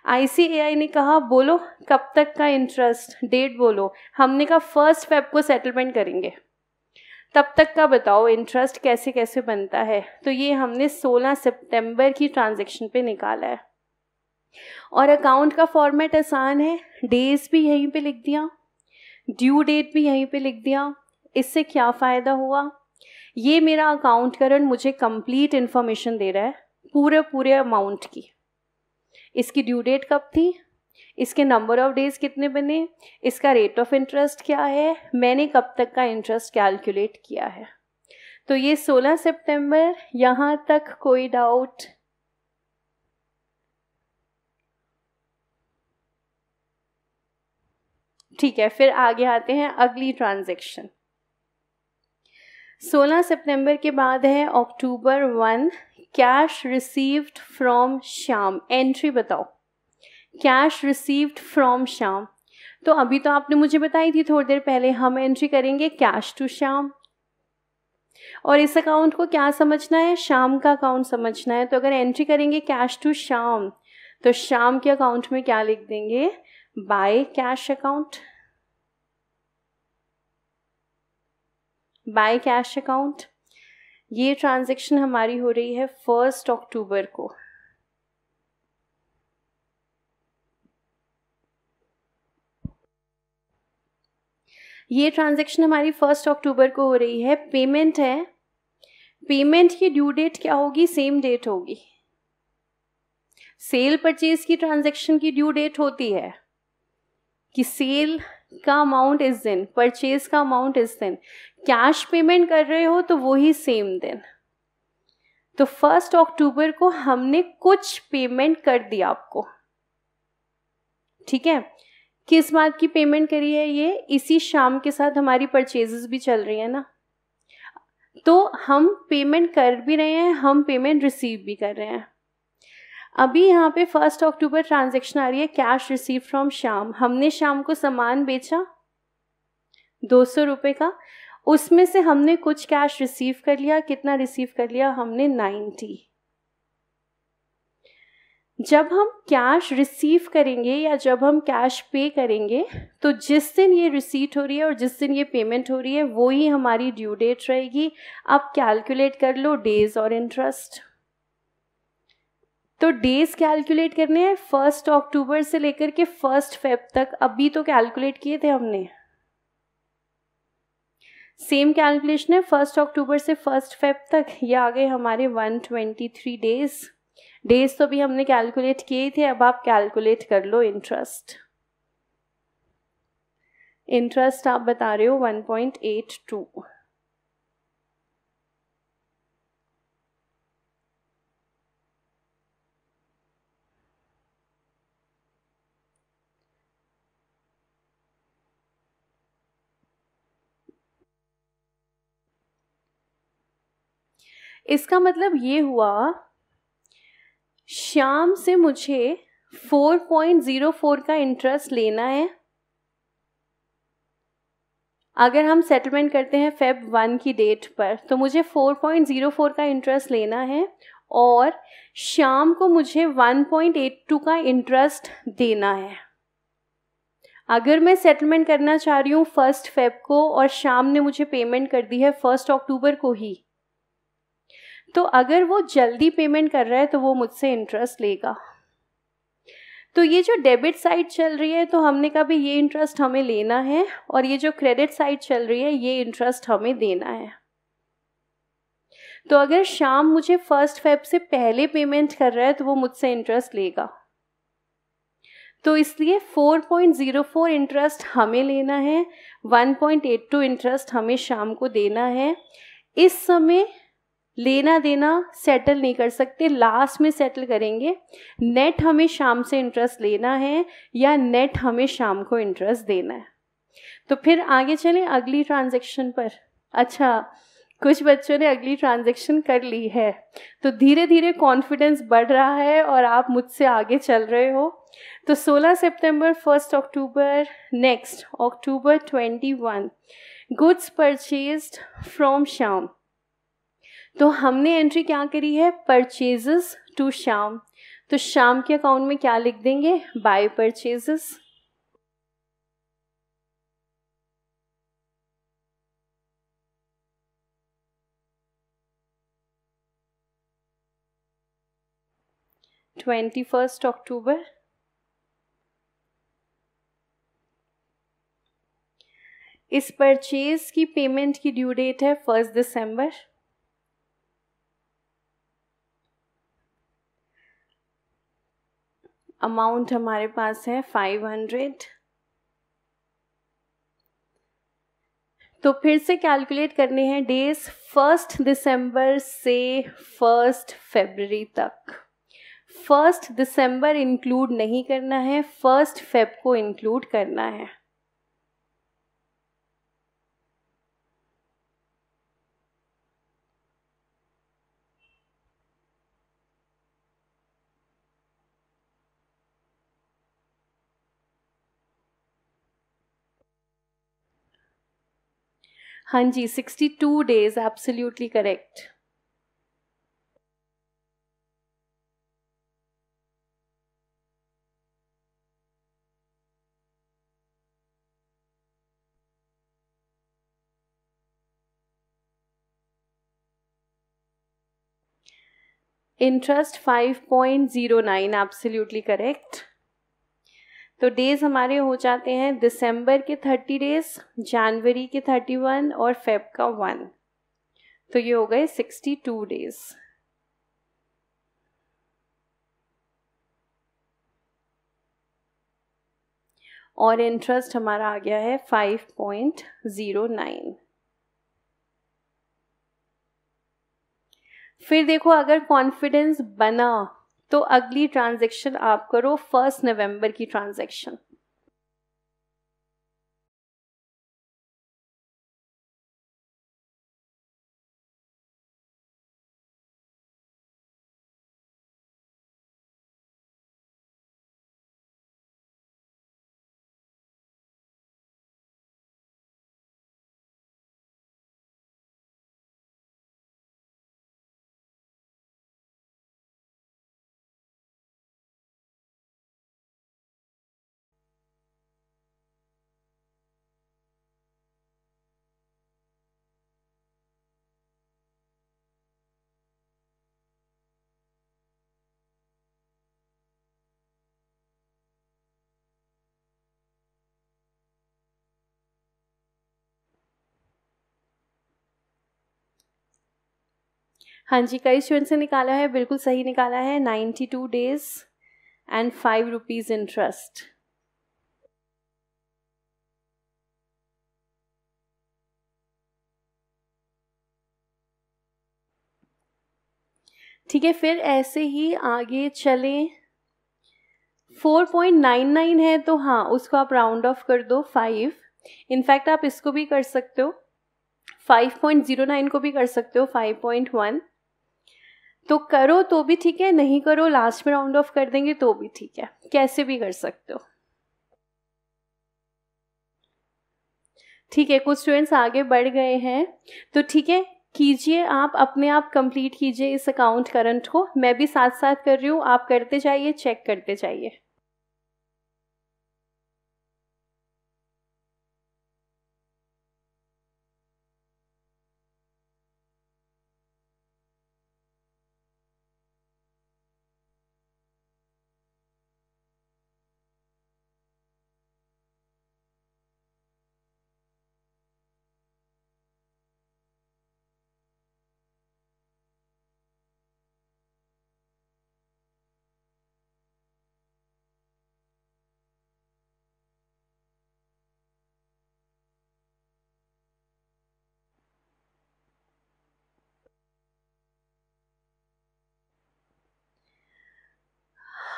ICAI ने कहा बोलो कब तक का इंटरेस्ट, डेट बोलो। हमने कहा 1 फेब को सेटलमेंट करेंगे, तब तक का बताओ इंटरेस्ट कैसे कैसे बनता है। तो ये हमने 16 सितंबर की ट्रांजैक्शन पे निकाला है। और अकाउंट का फॉर्मेट आसान है, डेज भी यहीं पे लिख दिया, ड्यू डेट भी यहीं पे लिख दिया। इससे क्या फ़ायदा हुआ, ये मेरा अकाउंट करंट मुझे कंप्लीट इन्फॉर्मेशन दे रहा है पूरे अमाउंट की। इसकी ड्यू डेट कब थी, इसके नंबर ऑफ डेज कितने बने, इसका रेट ऑफ इंटरेस्ट क्या है, मैंने कब तक का इंटरेस्ट कैलकुलेट किया है। तो ये 16 सितंबर, यहाँ तक कोई डाउट? ठीक है, फिर आगे आते हैं अगली ट्रांजैक्शन। 16 सितंबर के बाद है अक्टूबर 1, cash received from Shyam. Entry बताओ, कैश रिसीव्ड फ्रॉम श्याम। तो अभी तो आपने मुझे बताई थी थोड़ी देर पहले, हम एंट्री करेंगे कैश टू श्याम। और इस अकाउंट को क्या समझना है, श्याम का अकाउंट समझना है। तो अगर एंट्री करेंगे कैश टू श्याम, तो श्याम के अकाउंट में क्या लिख देंगे, by cash account, by cash account. ये ट्रांजैक्शन हमारी हो रही है 1 अक्टूबर को। ये ट्रांजैक्शन हमारी 1 अक्टूबर को हो रही है। पेमेंट है, पेमेंट की ड्यू डेट क्या होगी, सेम डेट होगी। सेल परचेज की ट्रांजैक्शन की ड्यू डेट होती है कि सेल का अमाउंट इस दिन, परचेज का अमाउंट इस दिन। कैश पेमेंट कर रहे हो तो वही सेम दिन। तो 1 अक्टूबर को हमने कुछ पेमेंट कर दिया आपको, ठीक है। किस बात की पेमेंट करी है, ये इसी शाम के साथ हमारी परचेजेस भी चल रही है ना, तो हम पेमेंट कर भी रहे हैं, हम पेमेंट रिसीव भी कर रहे हैं। अभी यहाँ पे 1 अक्टूबर ट्रांजैक्शन आ रही है, कैश रिसीव फ्रॉम श्याम। हमने श्याम को सामान बेचा 200 रुपये का, उसमें से हमने कुछ कैश रिसीव कर लिया। कितना रिसीव कर लिया हमने, 90। जब हम कैश रिसीव करेंगे या जब हम कैश पे करेंगे, तो जिस दिन ये रिसीट हो रही है और जिस दिन ये पेमेंट हो रही है वो ही हमारी ड्यू डेट रहेगी। अब कैलकुलेट कर लो डेज और इंटरेस्ट। तो डेज कैलकुलेट करने हैं 1 अक्टूबर से लेकर के 1 फेब तक। अभी तो कैलकुलेट किए थे हमने, सेम कैलकुलेशन है 1 अक्टूबर से 1 फेब तक। ये आ गए हमारे 123 डेज। डेज तो भी हमने कैलकुलेट किए थे, अब आप कैलकुलेट कर लो इंटरेस्ट। इंटरेस्ट आप बता रहे हो 1.82। इसका मतलब ये हुआ, शाम से मुझे 4.04 का इंटरेस्ट लेना है। अगर हम सेटलमेंट करते हैं फेब 1 की डेट पर, तो मुझे 4.04 का इंटरेस्ट लेना है और शाम को मुझे 1.82 का इंटरेस्ट देना है। अगर मैं सेटलमेंट करना चाह रही हूँ 1 फेब को और शाम ने मुझे पेमेंट कर दी है 1 अक्टूबर को ही, तो अगर वो जल्दी पेमेंट कर रहा है तो वो मुझसे इंटरेस्ट लेगा। तो ये जो डेबिट साइड चल रही है, तो हमने कहा भाई ये इंटरेस्ट हमें लेना है, और ये जो क्रेडिट साइड चल रही है ये इंटरेस्ट हमें देना है। तो अगर शाम मुझे 1 फेब से पहले पेमेंट कर रहा है तो वो मुझसे इंटरेस्ट लेगा। तो इसलिए 4.04 इंटरेस्ट हमें लेना है, 1.82 इंटरेस्ट हमें शाम को देना है। इस समय लेना देना सेटल नहीं कर सकते, लास्ट में सेटल करेंगे। नेट हमें शाम से इंटरेस्ट लेना है या नेट हमें शाम को इंटरेस्ट देना है। तो फिर आगे चलें अगली ट्रांजैक्शन पर। अच्छा, कुछ बच्चों ने अगली ट्रांजैक्शन कर ली है, तो धीरे धीरे कॉन्फिडेंस बढ़ रहा है और आप मुझसे आगे चल रहे हो। तो 16 सितंबर, 1 अक्टूबर, next October 21, goods purchased from Shyam. तो हमने एंट्री क्या करी है, परचेजेस टू श्याम। तो शाम के अकाउंट में क्या लिख देंगे? By purchases. अक्टूबर 21। इस परचेज की पेमेंट की ड्यू डेट है 1 दिसंबर। अमाउंट हमारे पास है 500। तो फिर से कैलकुलेट करने हैं डेज 1 दिसंबर से 1 फरवरी तक। 1 दिसंबर इंक्लूड नहीं करना है, 1 फेब को इंक्लूड करना है। हाँ जी, 62 days, absolutely correct. Interest 5.09, absolutely correct. तो डेज हमारे हो जाते हैं दिसंबर के 30 डेज, जनवरी के 31 और फेब का 1। तो ये हो गए 62 डेज। और इंटरेस्ट हमारा आ गया है 5.09। फिर देखो, अगर कॉन्फिडेंस बना तो अगली ट्रांजैक्शन आप करो 1 नवंबर की ट्रांजैक्शन। हाँ जी, कई स्टूडेंट्स ने निकाला है, बिल्कुल सही निकाला है। 92 डेज एंड 5 रुपीज़ इंटरेस्ट। ठीक है, फिर ऐसे ही आगे चलें। 4.99 है तो हाँ, उसको आप राउंड ऑफ कर दो 5। इनफैक्ट आप इसको भी कर सकते हो, 5.09 को भी कर सकते हो 5.1। तो करो तो भी ठीक है, नहीं करो लास्ट में राउंड ऑफ कर देंगे तो भी ठीक है, कैसे भी कर सकते हो। ठीक है, कुछ स्टूडेंट्स आगे बढ़ गए हैं, तो ठीक है, कीजिए, आप अपने आप कंप्लीट कीजिए इस अकाउंट करंट को। मैं भी साथ साथ कर रही हूँ, आप करते जाइए, चेक करते जाइए।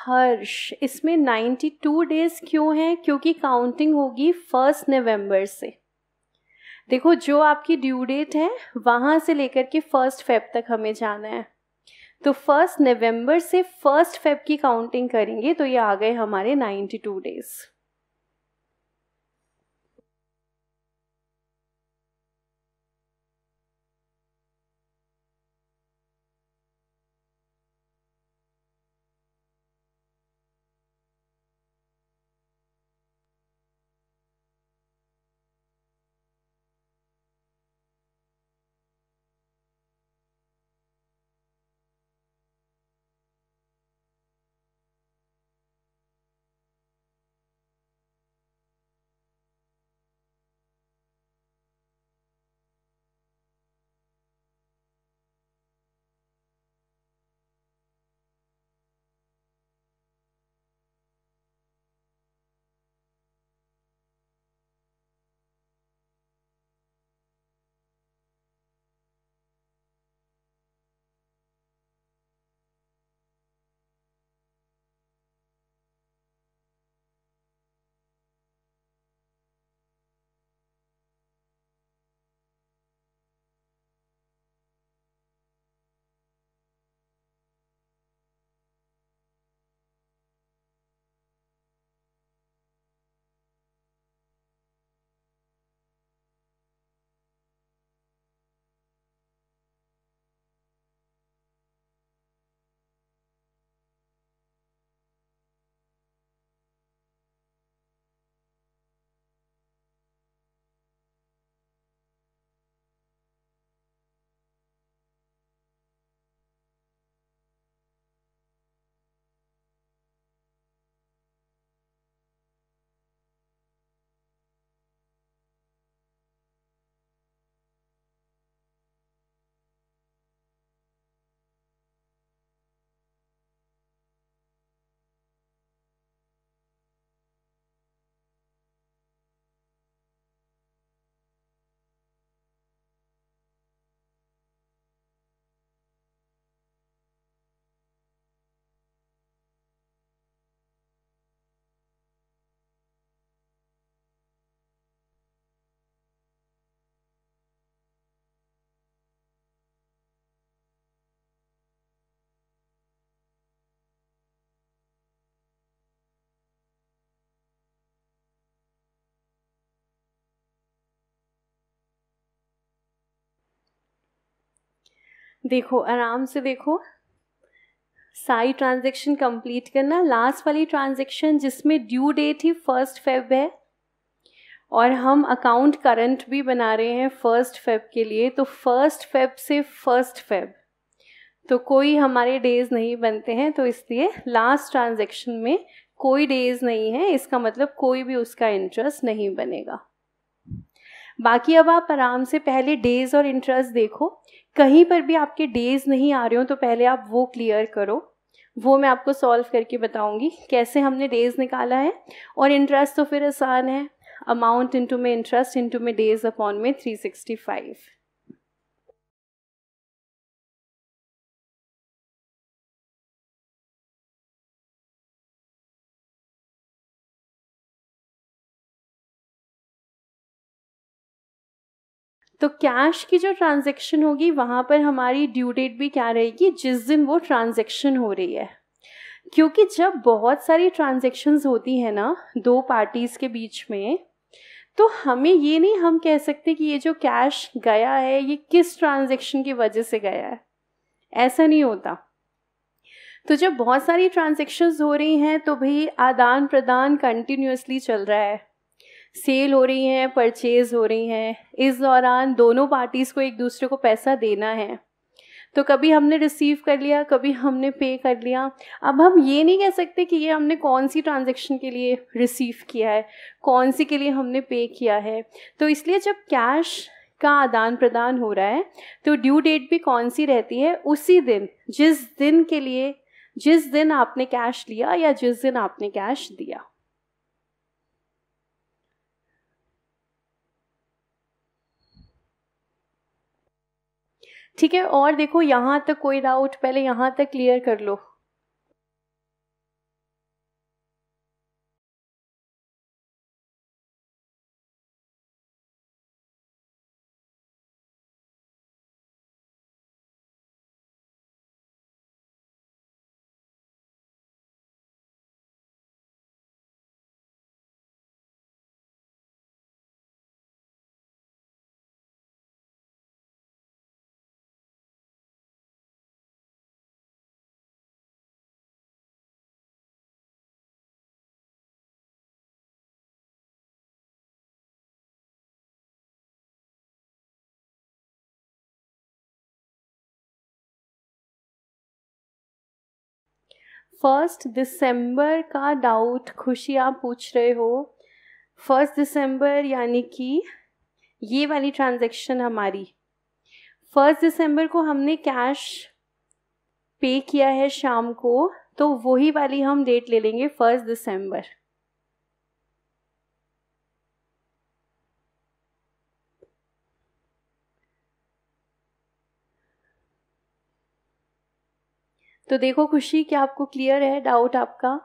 हर्ष, इसमें 92 डेज क्यों है? क्योंकि काउंटिंग होगी 1 नवंबर से। देखो, जो आपकी ड्यू डेट है वहां से लेकर के 1 फेब तक हमें जाना है। तो 1 नवंबर से 1 फेब की काउंटिंग करेंगे तो ये आ गए हमारे 92 डेज। देखो आराम से देखो, सारी ट्रांजेक्शन कंप्लीट करना। लास्ट वाली ट्रांजेक्शन जिसमें ड्यू डेट ही 1 Feb है और हम अकाउंट करंट भी बना रहे हैं 1 Feb के लिए, तो 1 Feb से 1 Feb तो कोई हमारे डेज नहीं बनते हैं, तो इसलिए लास्ट ट्रांजेक्शन में कोई डेज नहीं है, इसका मतलब कोई भी उसका इंटरेस्ट नहीं बनेगा। बाकी अब आप आराम से पहले डेज और इंटरेस्ट देखो, कहीं पर भी आपके डेज नहीं आ रहे हो तो पहले आप वो क्लियर करो, वो मैं आपको सॉल्व करके बताऊंगी कैसे हमने डेज निकाला है। और इंटरेस्ट तो फिर आसान है, अमाउंट इंटू में इंटरेस्ट इंटू में डेज अपॉन में 365। तो कैश की जो ट्रांजैक्शन होगी वहाँ पर हमारी ड्यू डेट भी क्या रहेगी, जिस दिन वो ट्रांजैक्शन हो रही है। क्योंकि जब बहुत सारी ट्रांजैक्शंस होती है ना दो पार्टीज़ के बीच में, तो हमें ये नहीं हम कह सकते कि ये जो कैश गया है ये किस ट्रांजैक्शन की वजह से गया है, ऐसा नहीं होता। तो जब बहुत सारी ट्रांजैक्शंस हो रही हैं तो भाई आदान प्रदान कंटिन्यूअसली चल रहा है, सेल हो रही हैं, परचेज हो रही हैं, इस दौरान दोनों पार्टीज़ को एक दूसरे को पैसा देना है। तो कभी हमने रिसीव कर लिया, कभी हमने पे कर लिया। अब हम ये नहीं कह सकते कि ये हमने कौन सी ट्रांजैक्शन के लिए रिसीव किया है, कौन सी के लिए हमने पे किया है। तो इसलिए जब कैश का आदान प्रदान हो रहा है तो ड्यू डेट भी कौन सी रहती है, उसी दिन, जिस दिन के लिए, जिस दिन आपने कैश लिया या जिस दिन आपने कैश दिया। ठीक है, और देखो यहाँ तक कोई डाउट, पहले यहाँ तक क्लियर कर लो। फर्स्ट दिसंबर का डाउट खुशी आप पूछ रहे हो। 1 दिसंबर यानी कि ये वाली ट्रांजैक्शन हमारी 1 दिसंबर को हमने कैश पे किया है शाम को, तो वही वाली हम डेट ले लेंगे 1 दिसंबर। तो देखो खुशी, क्या आपको क्लियर है डाउट आपका?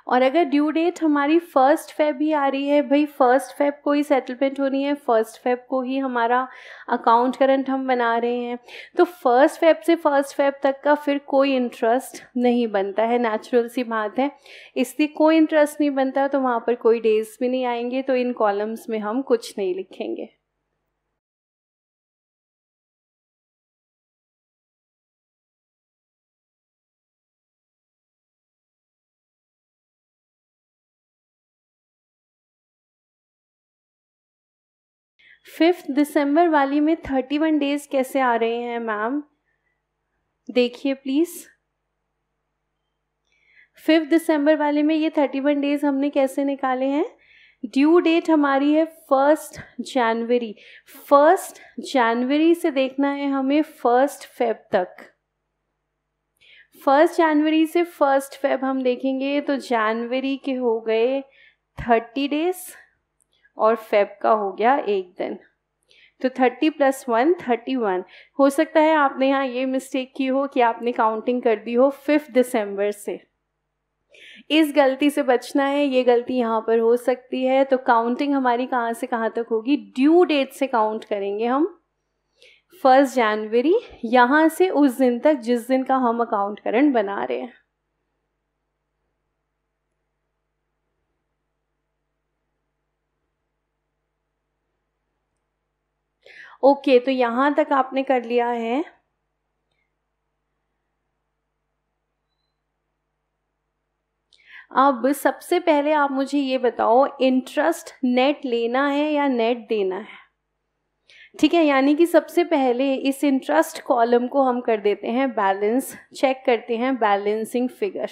और अगर ड्यू डेट हमारी 1 Feb ही आ रही है, भाई 1 Feb को ही सेटलमेंट होनी है, 1 Feb को ही हमारा अकाउंट करंट हम बना रहे हैं, तो 1 Feb से 1 Feb तक का फिर कोई इंटरेस्ट नहीं बनता है, नेचुरल सी बात है। इसलिए कोई इंटरेस्ट नहीं बनता तो वहाँ पर कोई डेज भी नहीं आएंगे, तो इन कॉलम्स में हम कुछ नहीं लिखेंगे। फिफ्थ दिसंबर वाली में 31 डेज कैसे आ रहे हैं मैम, देखिए प्लीज। 5 दिसंबर वाले में ये 31 डेज हमने कैसे निकाले हैं? ड्यू डेट हमारी है 1 जनवरी। 1 जनवरी से देखना है हमें 1 Feb तक। 1 जनवरी से 1 Feb हम देखेंगे तो जनवरी के हो गए 30 डेज और फेब का हो गया 1 दिन, तो 30 + 1 31। हो सकता है आपने यहाँ ये मिस्टेक की हो कि आपने काउंटिंग कर दी हो 5 दिसंबर से। इस गलती से बचना है, ये गलती यहाँ पर हो सकती है। तो काउंटिंग हमारी कहाँ से कहाँ तक होगी? ड्यू डेट से काउंट करेंगे हम। 1 जनवरी, यहाँ से उस दिन तक जिस दिन का हम अकाउंट करंट बना रहे हैं। ओके, तो यहाँ तक आपने कर लिया है। अब सबसे पहले आप मुझे ये बताओ, इंटरेस्ट नेट लेना है या नेट देना है? ठीक है, यानी कि सबसे पहले इस इंटरेस्ट कॉलम को हम कर देते हैं बैलेंस, चेक करते हैं बैलेंसिंग फिगर।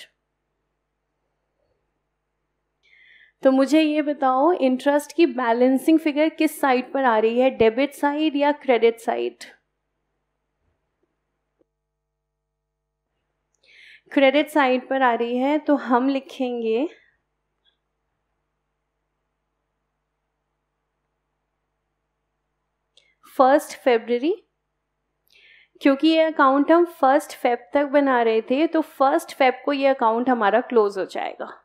तो मुझे ये बताओ, इंटरेस्ट की बैलेंसिंग फिगर किस साइड पर आ रही है, डेबिट साइड या क्रेडिट साइड? क्रेडिट साइड पर आ रही है, तो हम लिखेंगे 1 फरवरी, क्योंकि ये अकाउंट हम 1 फेब तक बना रहे थे, तो 1 फेब को ये अकाउंट हमारा क्लोज हो जाएगा।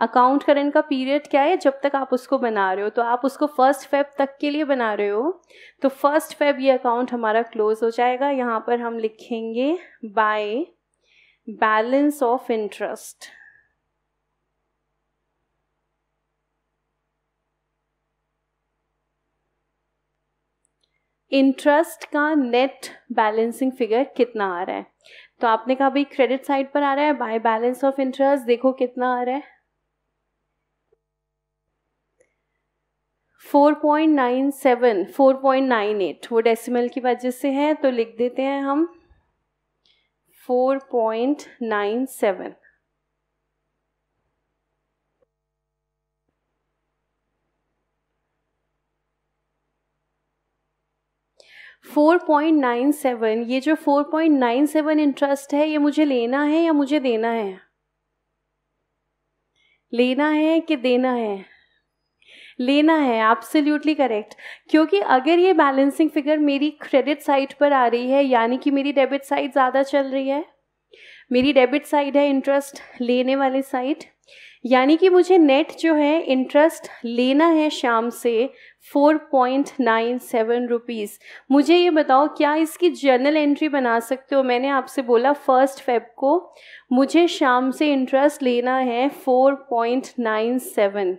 अकाउंट करंट का पीरियड क्या है, जब तक आप उसको बना रहे हो, तो आप उसको 1 फेब तक के लिए बना रहे हो, तो 1 फेब ये अकाउंट हमारा क्लोज हो जाएगा। यहाँ पर हम लिखेंगे by balance of interest. Interest का नेट बैलेंसिंग फिगर कितना आ रहा है? तो आपने कहा भाई क्रेडिट साइड पर आ रहा है, बाय बैलेंस ऑफ इंटरेस्ट देखो कितना आ रहा है, 4.97, 4.98, वो डेसिमल की वजह से है, तो लिख देते हैं हम 4.97। ये जो 4.97 इंटरेस्ट है, ये मुझे लेना है या मुझे देना है? लेना है कि देना है? लेना है, एब्सोल्युटली करेक्ट। क्योंकि अगर ये बैलेंसिंग फिगर मेरी क्रेडिट साइड पर आ रही है, यानी कि मेरी डेबिट साइड ज़्यादा चल रही है, मेरी डेबिट साइड है इंटरेस्ट लेने वाली साइड, यानी कि मुझे नेट जो है इंटरेस्ट लेना है शाम से 4.97 रुपीज़। मुझे ये बताओ, क्या इसकी जर्नल एंट्री बना सकते हो? मैंने आपसे बोला 1 फेब को मुझे शाम से इंटरेस्ट लेना है 4.97,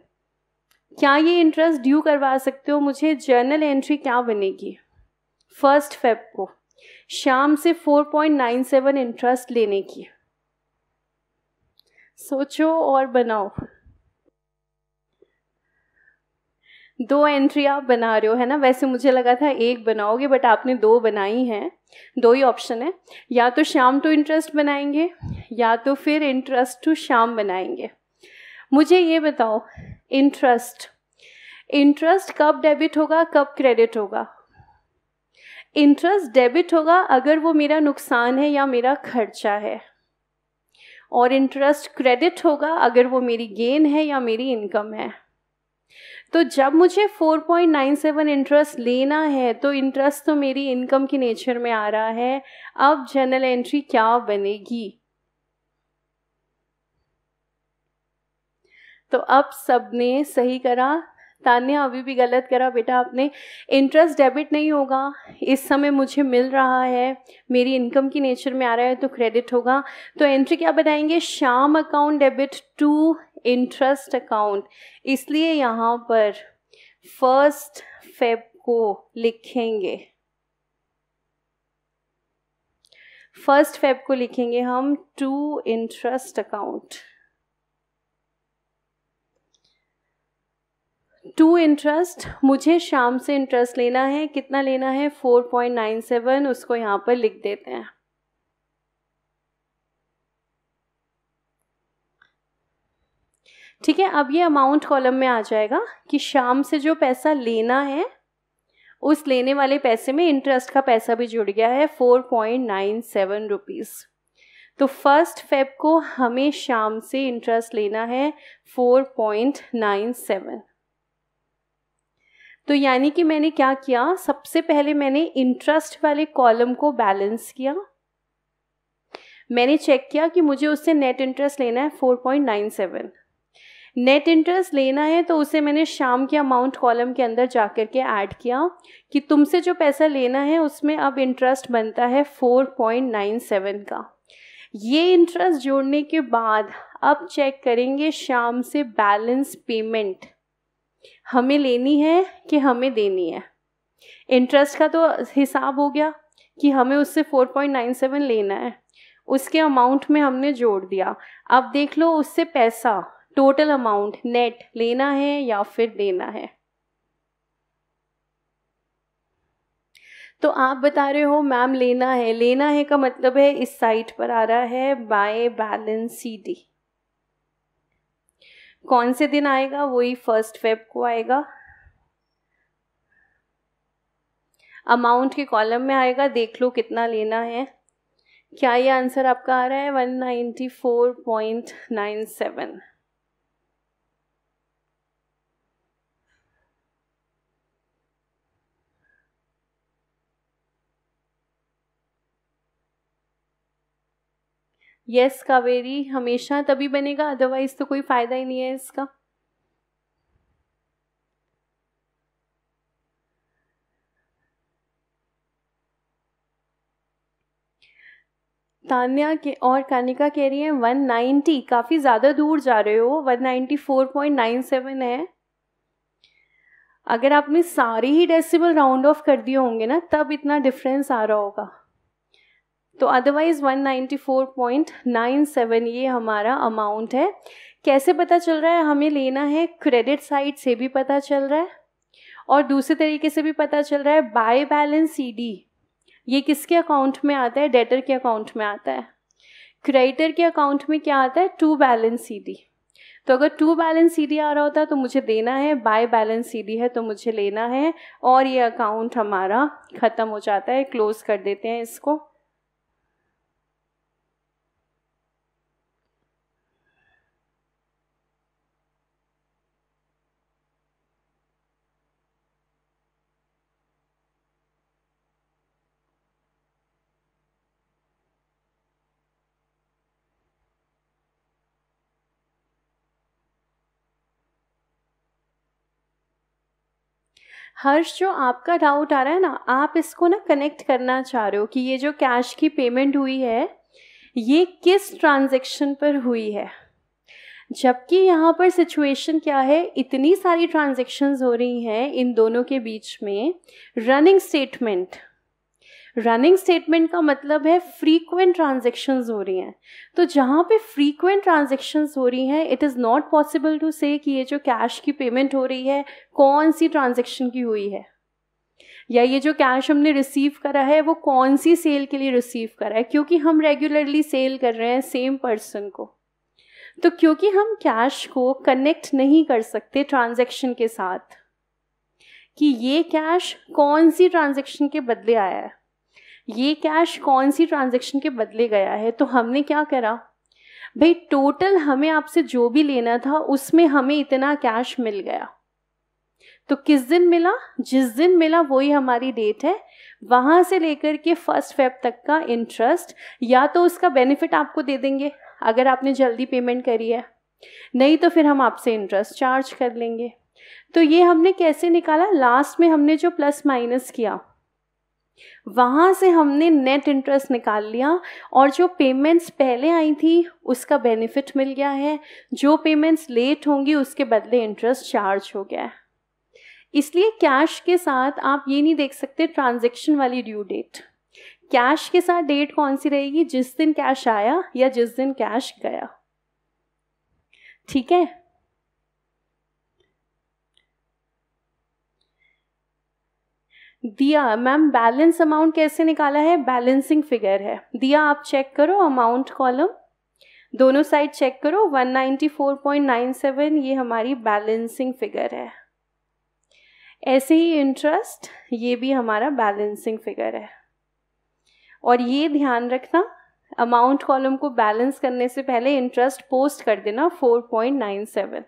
क्या ये इंटरेस्ट ड्यू करवा सकते हो? मुझे जर्नल एंट्री क्या बनेगी 1 फेब को शाम से 4.97 इंटरेस्ट लेने की? सोचो और बनाओ। 2 एंट्री आप बना रहे हो, है ना? वैसे मुझे लगा था 1 बनाओगे, बट आपने 2 बनाई हैं। 2 ही ऑप्शन है, या तो शाम टू इंटरेस्ट बनाएंगे या तो फिर इंटरेस्ट टू शाम बनाएंगे। मुझे ये बताओ, इंटरेस्ट कब डेबिट होगा, कब क्रेडिट होगा? इंटरेस्ट डेबिट होगा अगर वो मेरा नुकसान है या मेरा खर्चा है, और इंटरेस्ट क्रेडिट होगा अगर वो मेरी गेन है या मेरी इनकम है। तो जब मुझे 4.97 इंटरेस्ट लेना है, तो इंटरेस्ट तो मेरी इनकम की नेचर में आ रहा है। अब जर्नल एंट्री क्या बनेगी? तो अब सबने सही करा, तान्या अभी भी गलत करा बेटा आपने। इंटरेस्ट डेबिट नहीं होगा, इस समय मुझे मिल रहा है, मेरी इनकम की नेचर में आ रहा है, तो क्रेडिट होगा। तो एंट्री क्या बनाएंगे? Shyam account debit to interest account. इसलिए यहाँ पर 1 फेब को लिखेंगे, 1 फेब को लिखेंगे हम to interest account. To interest, मुझे शाम से इंटरेस्ट लेना है, कितना लेना है? 4.97, उसको यहाँ पर लिख देते हैं। ठीक है, अब ये अमाउंट कॉलम में आ जाएगा कि शाम से जो पैसा लेना है, उस लेने वाले पैसे में इंटरेस्ट का पैसा भी जुड़ गया है 4.97 रुपीज़। तो 1 फेब को हमें शाम से इंटरेस्ट लेना है 4.97। तो यानी कि मैंने क्या किया, सबसे पहले मैंने इंटरेस्ट वाले कॉलम को बैलेंस किया, मैंने चेक किया कि मुझे उससे नेट इंटरेस्ट लेना है 4.97। नेट इंटरेस्ट लेना है तो उसे मैंने शाम के अमाउंट कॉलम के अंदर जाकर के ऐड किया कि तुमसे जो पैसा लेना है उसमें अब इंटरेस्ट बनता है 4.97 का। ये इंटरेस्ट जोड़ने के बाद अब चेक करेंगे शाम से बैलेंस पेमेंट हमें लेनी है कि हमें देनी है। इंटरेस्ट का तो हिसाब हो गया कि हमें उससे 4.97 लेना है, उसके अमाउंट में हमने जोड़ दिया। अब देख लो उससे पैसा टोटल अमाउंट नेट लेना है या फिर देना है। तो आप बता रहे हो मैम लेना है, लेना है का मतलब है इस साइड पर आ रहा है बाय बैलेंस CD। कौन से दिन आएगा? वही 1 फेब को आएगा। अमाउंट के कॉलम में आएगा, देख लो कितना लेना है। क्या ये आंसर आपका आ रहा है 194.97? यस कावेरी, हमेशा तभी बनेगा, अदरवाइज तो कोई फायदा ही नहीं है इसका। तान्या के और कानिका कह रही है 190, काफी ज्यादा दूर जा रहे हो, 194.97 है। अगर आपने सारे ही डेसिबल राउंड ऑफ कर दिए होंगे ना तब इतना डिफरेंस आ रहा होगा। तो अदरवाइज 194.97 ये हमारा अमाउंट है। कैसे पता चल रहा है? हमें लेना है क्रेडिट साइड से भी पता चल रहा है और दूसरे तरीके से भी पता चल रहा है बाय बैलेंस CD। ये किसके अकाउंट में आता है? डेटर के अकाउंट में आता है। क्रेडिटर के अकाउंट में क्या आता है? To balance CD। तो अगर टू बैलेंस CD आ रहा होता तो मुझे देना है, बाय बैलेंस CD है तो मुझे लेना है, और ये अकाउंट हमारा खत्म हो जाता है। क्लोज कर देते हैं इसको। हर्ष, जो आपका डाउट आ रहा है ना, आप इसको ना कनेक्ट करना चाह रहे हो कि ये जो कैश की पेमेंट हुई है ये किस ट्रांजैक्शन पर हुई है, जबकि यहाँ पर सिचुएशन क्या है, इतनी सारी ट्रांजैक्शंस हो रही हैं इन दोनों के बीच में। रनिंग स्टेटमेंट का मतलब है फ्रीक्वेंट ट्रांजैक्शंस हो रही हैं। तो जहाँ पे फ्रीक्वेंट ट्रांजैक्शंस हो रही हैं, it is not possible to say कि ये जो कैश की पेमेंट हो रही है कौन सी ट्रांजैक्शन की हुई है, या ये जो कैश हमने रिसीव करा है वो कौन सी सेल के लिए रिसीव करा है, क्योंकि हम रेगुलरली सेल कर रहे हैं सेम पर्सन को। तो क्योंकि हम कैश को कनेक्ट नहीं कर सकते ट्रांजैक्शन के साथ कि ये कैश कौन सी ट्रांजैक्शन के बदले आया है, ये कैश कौन सी ट्रांजैक्शन के बदले गया है, तो हमने क्या करा भाई, टोटल हमें आपसे जो भी लेना था उसमें हमें इतना कैश मिल गया। तो किस दिन मिला? जिस दिन मिला वही हमारी डेट है। वहां से लेकर के 1 फेब तक का इंटरेस्ट या तो उसका बेनिफिट आपको दे देंगे अगर आपने जल्दी पेमेंट करी है, नहीं तो फिर हम आपसे इंटरेस्ट चार्ज कर लेंगे। तो ये हमने कैसे निकाला? लास्ट में हमने जो प्लस माइनस किया वहां से हमने नेट इंटरेस्ट निकाल लिया, और जो पेमेंट्स पहले आई थी उसका बेनिफिट मिल गया है, जो पेमेंट्स लेट होंगी उसके बदले इंटरेस्ट चार्ज हो गया है। इसलिए कैश के साथ आप ये नहीं देख सकते ट्रांजैक्शन वाली ड्यू डेट। कैश के साथ डेट कौन सी रहेगी? जिस दिन कैश आया या जिस दिन कैश गया। ठीक है, दिया मैम बैलेंस अमाउंट कैसे निकाला है? बैलेंसिंग फिगर है दिया, आप चेक करो अमाउंट कॉलम, दोनों साइड चेक करो। 194.97 ये हमारी बैलेंसिंग फिगर है। ऐसे ही इंटरेस्ट, ये भी हमारा बैलेंसिंग फिगर है। और ये ध्यान रखना, अमाउंट कॉलम को बैलेंस करने से पहले इंटरेस्ट पोस्ट कर देना 4.97।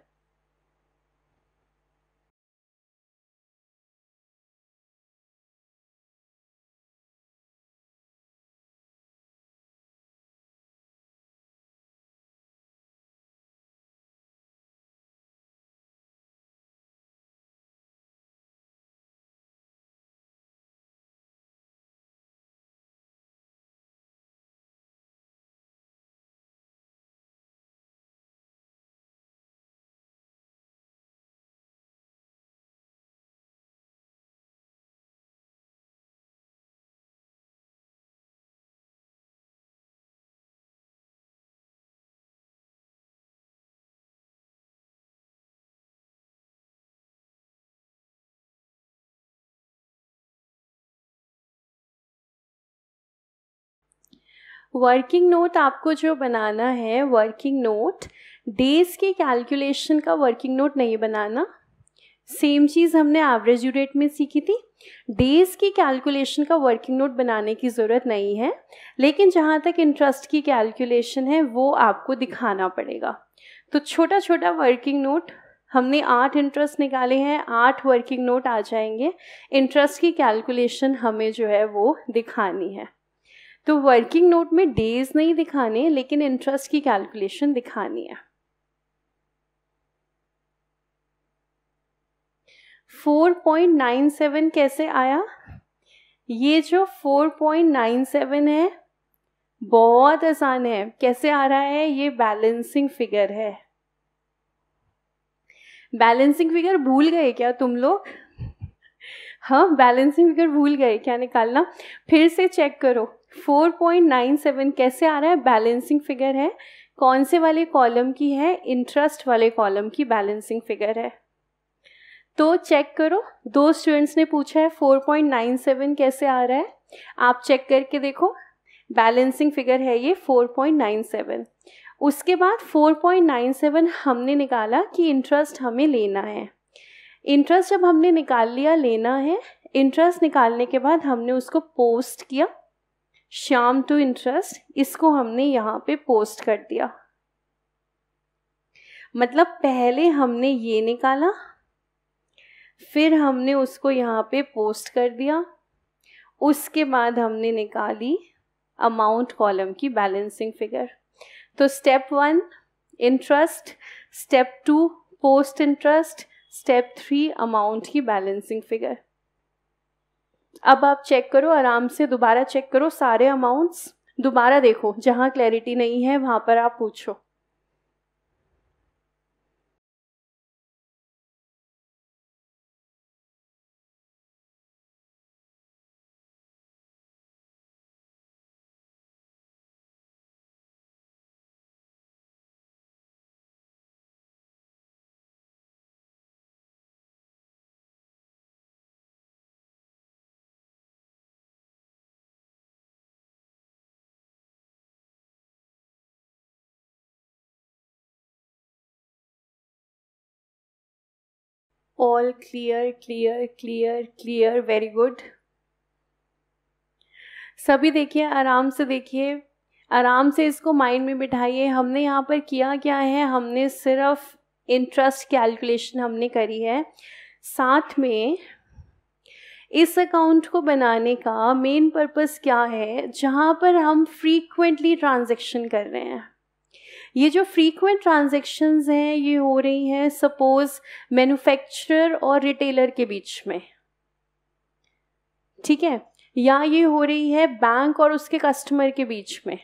वर्किंग नोट आपको जो बनाना है, वर्किंग नोट, डेज की कैलकुलेशन का वर्किंग नोट नहीं बनाना। सेम चीज़ हमने एवरेज ड्यू डेट में सीखी थी। डेज की कैलकुलेशन का वर्किंग नोट बनाने की ज़रूरत नहीं है, लेकिन जहाँ तक इंटरेस्ट की कैलकुलेशन है वो आपको दिखाना पड़ेगा। तो छोटा छोटा वर्किंग नोट, हमने 8 इंटरेस्ट निकाले हैं, 8 वर्किंग नोट आ जाएंगे। इंटरेस्ट की कैलकुलेशन हमें जो है वो दिखानी है। तो वर्किंग नोट में डेज नहीं दिखाने, लेकिन इंटरेस्ट की कैलकुलेशन दिखानी है। 4.97 कैसे आया? ये जो 4.97 है बहुत आसान है। कैसे आ रहा है? ये बैलेंसिंग फिगर है। बैलेंसिंग फिगर भूल गए क्या तुम लोग? हाँ, बैलेंसिंग फिगर भूल गए क्या निकालना? फिर से चेक करो। 4.97 कैसे आ रहा है? बैलेंसिंग फिगर है। कौन से वाले कॉलम की है? इंटरेस्ट वाले कॉलम की बैलेंसिंग फिगर है। तो चेक करो, 2 स्टूडेंट्स ने पूछा है 4.97 कैसे आ रहा है। आप चेक करके देखो, बैलेंसिंग फिगर है ये 4.97। उसके बाद 4.97 हमने निकाला कि इंटरेस्ट हमें लेना है। इंटरेस्ट जब हमने निकाल लिया, लेना है, इंटरेस्ट निकालने के बाद हमने उसको पोस्ट किया, शाम टू इंटरेस्ट, इसको हमने यहाँ पे पोस्ट कर दिया। मतलब पहले हमने ये निकाला, फिर हमने उसको यहाँ पे पोस्ट कर दिया, उसके बाद हमने निकाली अमाउंट कॉलम की बैलेंसिंग फिगर। तो step 1 interest, step 2 post interest, step 3 amount की बैलेंसिंग फिगर। अब आप चेक करो, आराम से दोबारा चेक करो सारे अमाउंट्स, दोबारा देखो, जहाँ क्लैरिटी नहीं है वहाँ पर आप पूछो। All clear, clear, clear, clear, very good. सभी देखिए, आराम से देखिए, आराम से इसको माइंड में बिठाइए। हमने यहाँ पर किया क्या है? हमने सिर्फ इंटरेस्ट कैलकुलेशन हमने करी है। साथ में इस अकाउंट को बनाने का मेन पर्पस क्या है? जहाँ पर हम फ्रीक्वेंटली ट्रांजैक्शन कर रहे हैं, ये जो फ्रीक्वेंट ट्रांजैक्शंस हैं ये हो रही हैं सपोज मैन्युफैक्चरर और रिटेलर के बीच में, ठीक है, या ये हो रही है बैंक और उसके कस्टमर के बीच में।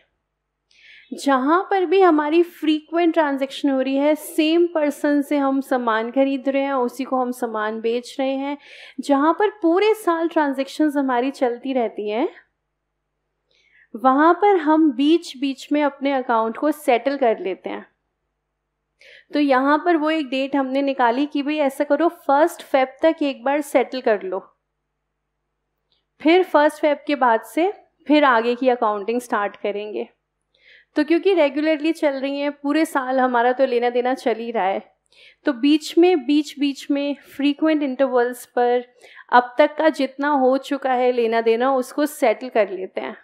जहाँ पर भी हमारी फ्रीक्वेंट ट्रांजैक्शन हो रही है, सेम पर्सन से हम सामान खरीद रहे हैं, उसी को हम सामान बेच रहे हैं, जहाँ पर पूरे साल ट्रांजैक्शंस हमारी चलती रहती हैं, वहाँ पर हम बीच बीच में अपने अकाउंट को सेटल कर लेते हैं। तो यहाँ पर वो एक डेट हमने निकाली कि भाई ऐसा करो 1 फ़रवरी तक एक बार सेटल कर लो, फिर 1 फ़रवरी के बाद से फिर आगे की अकाउंटिंग स्टार्ट करेंगे। तो क्योंकि रेगुलरली चल रही हैं, पूरे साल हमारा तो लेना देना चल ही रहा है, तो बीच बीच में फ्रीक्वेंट इंटरवल्स पर अब तक का जितना हो चुका है लेना देना उसको सेटल कर लेते हैं।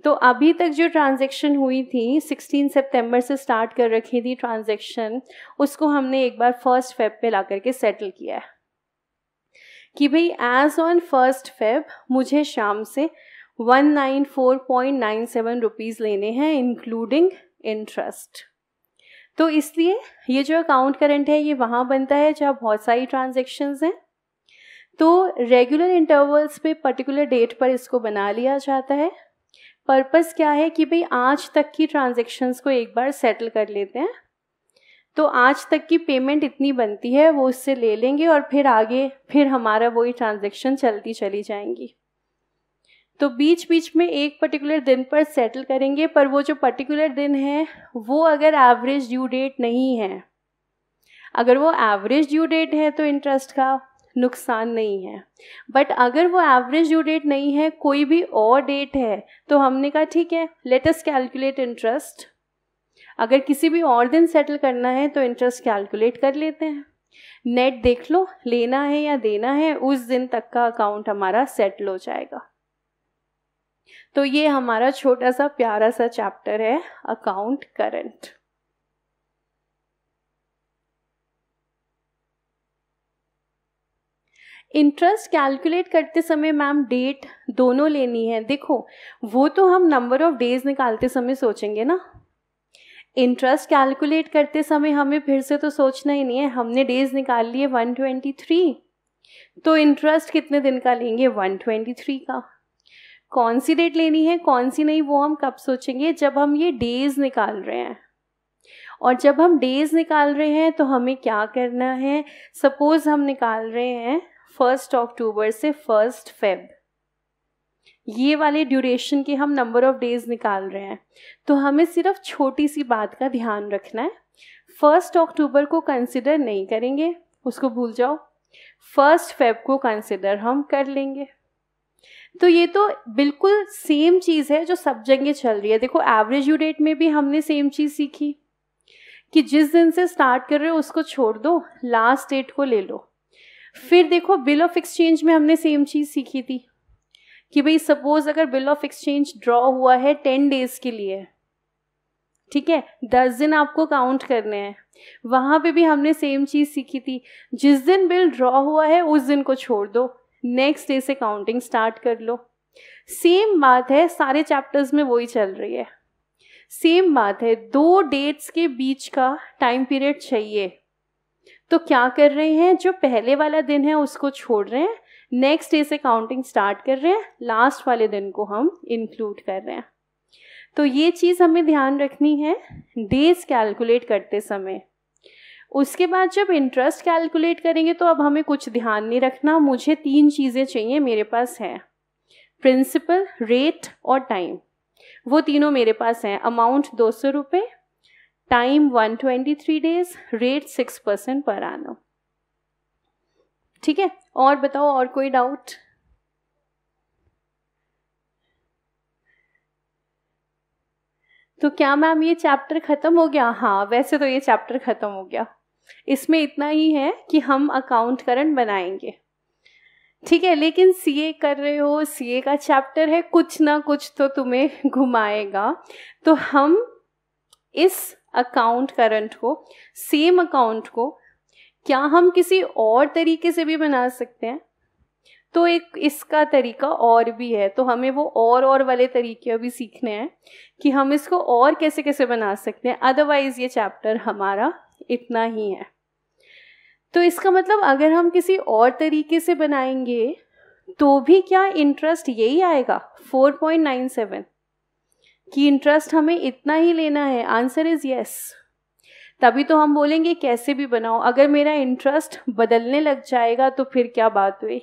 तो अभी तक जो ट्रांजैक्शन हुई थी 16 सितंबर से स्टार्ट कर रखी थी ट्रांजैक्शन, उसको हमने एक बार 1 फ़रवरी पे ला करके सेटल किया है कि भाई एज ऑन 1 फ़रवरी मुझे शाम से 194.97 रुपीज़ लेने हैं इंक्लूडिंग इंटरेस्ट। तो इसलिए ये जो अकाउंट करंट है ये वहाँ बनता है जहाँ बहुत सारी ट्रांजैक्शंस हैं। तो रेगुलर इंटरवल्स पे पर्टिकुलर डेट पर इसको बना लिया जाता है। पर्पस क्या है कि भाई आज तक की ट्रांजैक्शंस को एक बार सेटल कर लेते हैं, तो आज तक की पेमेंट इतनी बनती है वो उससे ले लेंगे और फिर आगे फिर हमारा वही ट्रांजैक्शन चलती चली जाएंगी। तो बीच बीच में एक पर्टिकुलर दिन पर सेटल करेंगे, पर वो जो पर्टिकुलर दिन है वो अगर एवरेज ड्यू डेट नहीं है, अगर वो एवरेज ड्यू डेट है तो इंटरेस्ट का, नुकसान नहीं है। बट अगर वो एवरेज ड्यू डेट नहीं है, कोई भी और डेट है, तो हमने कहा ठीक है, लेट अस कैलकुलेट इंटरेस्ट। अगर किसी भी और दिन सेटल करना है तो इंटरेस्ट कैलकुलेट कर लेते हैं। नेट देख लो, लेना है या देना है, उस दिन तक का अकाउंट हमारा सेटल हो जाएगा। तो ये हमारा छोटा सा प्यारा सा चैप्टर है अकाउंट करंट। इंटरेस्ट कैलकुलेट करते समय मैम डेट दोनों लेनी है। देखो, वो तो हम नंबर ऑफ डेज निकालते समय सोचेंगे ना। इंटरेस्ट कैलकुलेट करते समय हमें फिर से तो सोचना ही नहीं है। हमने डेज निकाल लिए 123, तो इंटरेस्ट कितने दिन का लेंगे? 123 का। कौन सी डेट लेनी है कौन सी नहीं, वो हम कब सोचेंगे? जब हम ये डेज निकाल रहे हैं। और जब हम डेज निकाल रहे हैं तो हमें क्या करना है? सपोज हम निकाल रहे हैं 1 अक्टूबर से 1 फेब, ये वाले ड्यूरेशन के हम नंबर ऑफ डेज निकाल रहे हैं। तो हमें सिर्फ छोटी सी बात का ध्यान रखना है, 1 अक्टूबर को कंसिडर नहीं करेंगे, उसको भूल जाओ। 1 फेब को कंसिडर हम कर लेंगे। तो ये तो बिल्कुल सेम चीज़ है जो सब जगह चल रही है। देखो, एवरेज ड्यू डेट में भी हमने सेम चीज़ सीखी कि जिस दिन से स्टार्ट कर रहे हो उसको छोड़ दो, लास्ट डेट को ले लो। फिर देखो, बिल ऑफ एक्सचेंज में हमने सेम चीज़ सीखी थी कि भाई सपोज अगर बिल ऑफ एक्सचेंज ड्रॉ हुआ है 10 डेज के लिए, ठीक है, 10 दिन आपको काउंट करने हैं। वहाँ पे भी हमने सेम चीज़ सीखी थी, जिस दिन बिल ड्रॉ हुआ है उस दिन को छोड़ दो, नेक्स्ट डे से काउंटिंग स्टार्ट कर लो। सेम बात है, सारे चैप्टर्स में वही चल रही है। सेम बात है, 2 डेट्स के बीच का टाइम पीरियड चाहिए, तो क्या कर रहे हैं? जो पहले वाला दिन है उसको छोड़ रहे हैं, नेक्स्ट डे से काउंटिंग स्टार्ट कर रहे हैं, लास्ट वाले दिन को हम इंक्लूड कर रहे हैं। तो ये चीज़ हमें ध्यान रखनी है डेज कैलकुलेट करते समय। उसके बाद जब इंटरेस्ट कैलकुलेट करेंगे तो अब हमें कुछ ध्यान नहीं रखना। मुझे 3 चीज़ें चाहिए, मेरे पास है प्रिंसिपल, रेट और टाइम। वो तीनों मेरे पास हैं। अमाउंट 200 रुपये, टाइम 123 डेज, रेट 6% पर annum। ठीक है, और बताओ, और कोई डाउट? तो क्या मैम ये चैप्टर खत्म हो गया? हाँ, वैसे तो ये चैप्टर खत्म हो गया। इसमें इतना ही है कि हम अकाउंट करंट बनाएंगे, ठीक है। लेकिन सीए कर रहे हो, सीए का चैप्टर है, कुछ ना कुछ तो तुम्हें घुमाएगा। तो हम इस अकाउंट करंट को, सेम अकाउंट को, क्या हम किसी और तरीके से भी बना सकते हैं? तो एक इसका तरीका और भी है, तो हमें वो और वाले तरीके भी सीखने हैं कि हम इसको और कैसे कैसे बना सकते हैं। अदरवाइज ये चैप्टर हमारा इतना ही है। तो इसका मतलब अगर हम किसी और तरीके से बनाएंगे तो भी क्या इंटरेस्ट यही आएगा 4.97 कि इंटरेस्ट हमें इतना ही लेना है? Answer is yes. तभी तो हम बोलेंगे कैसे भी बनाओ। अगर मेरा इंटरेस्ट बदलने लग जाएगा तो फिर क्या बात हुई?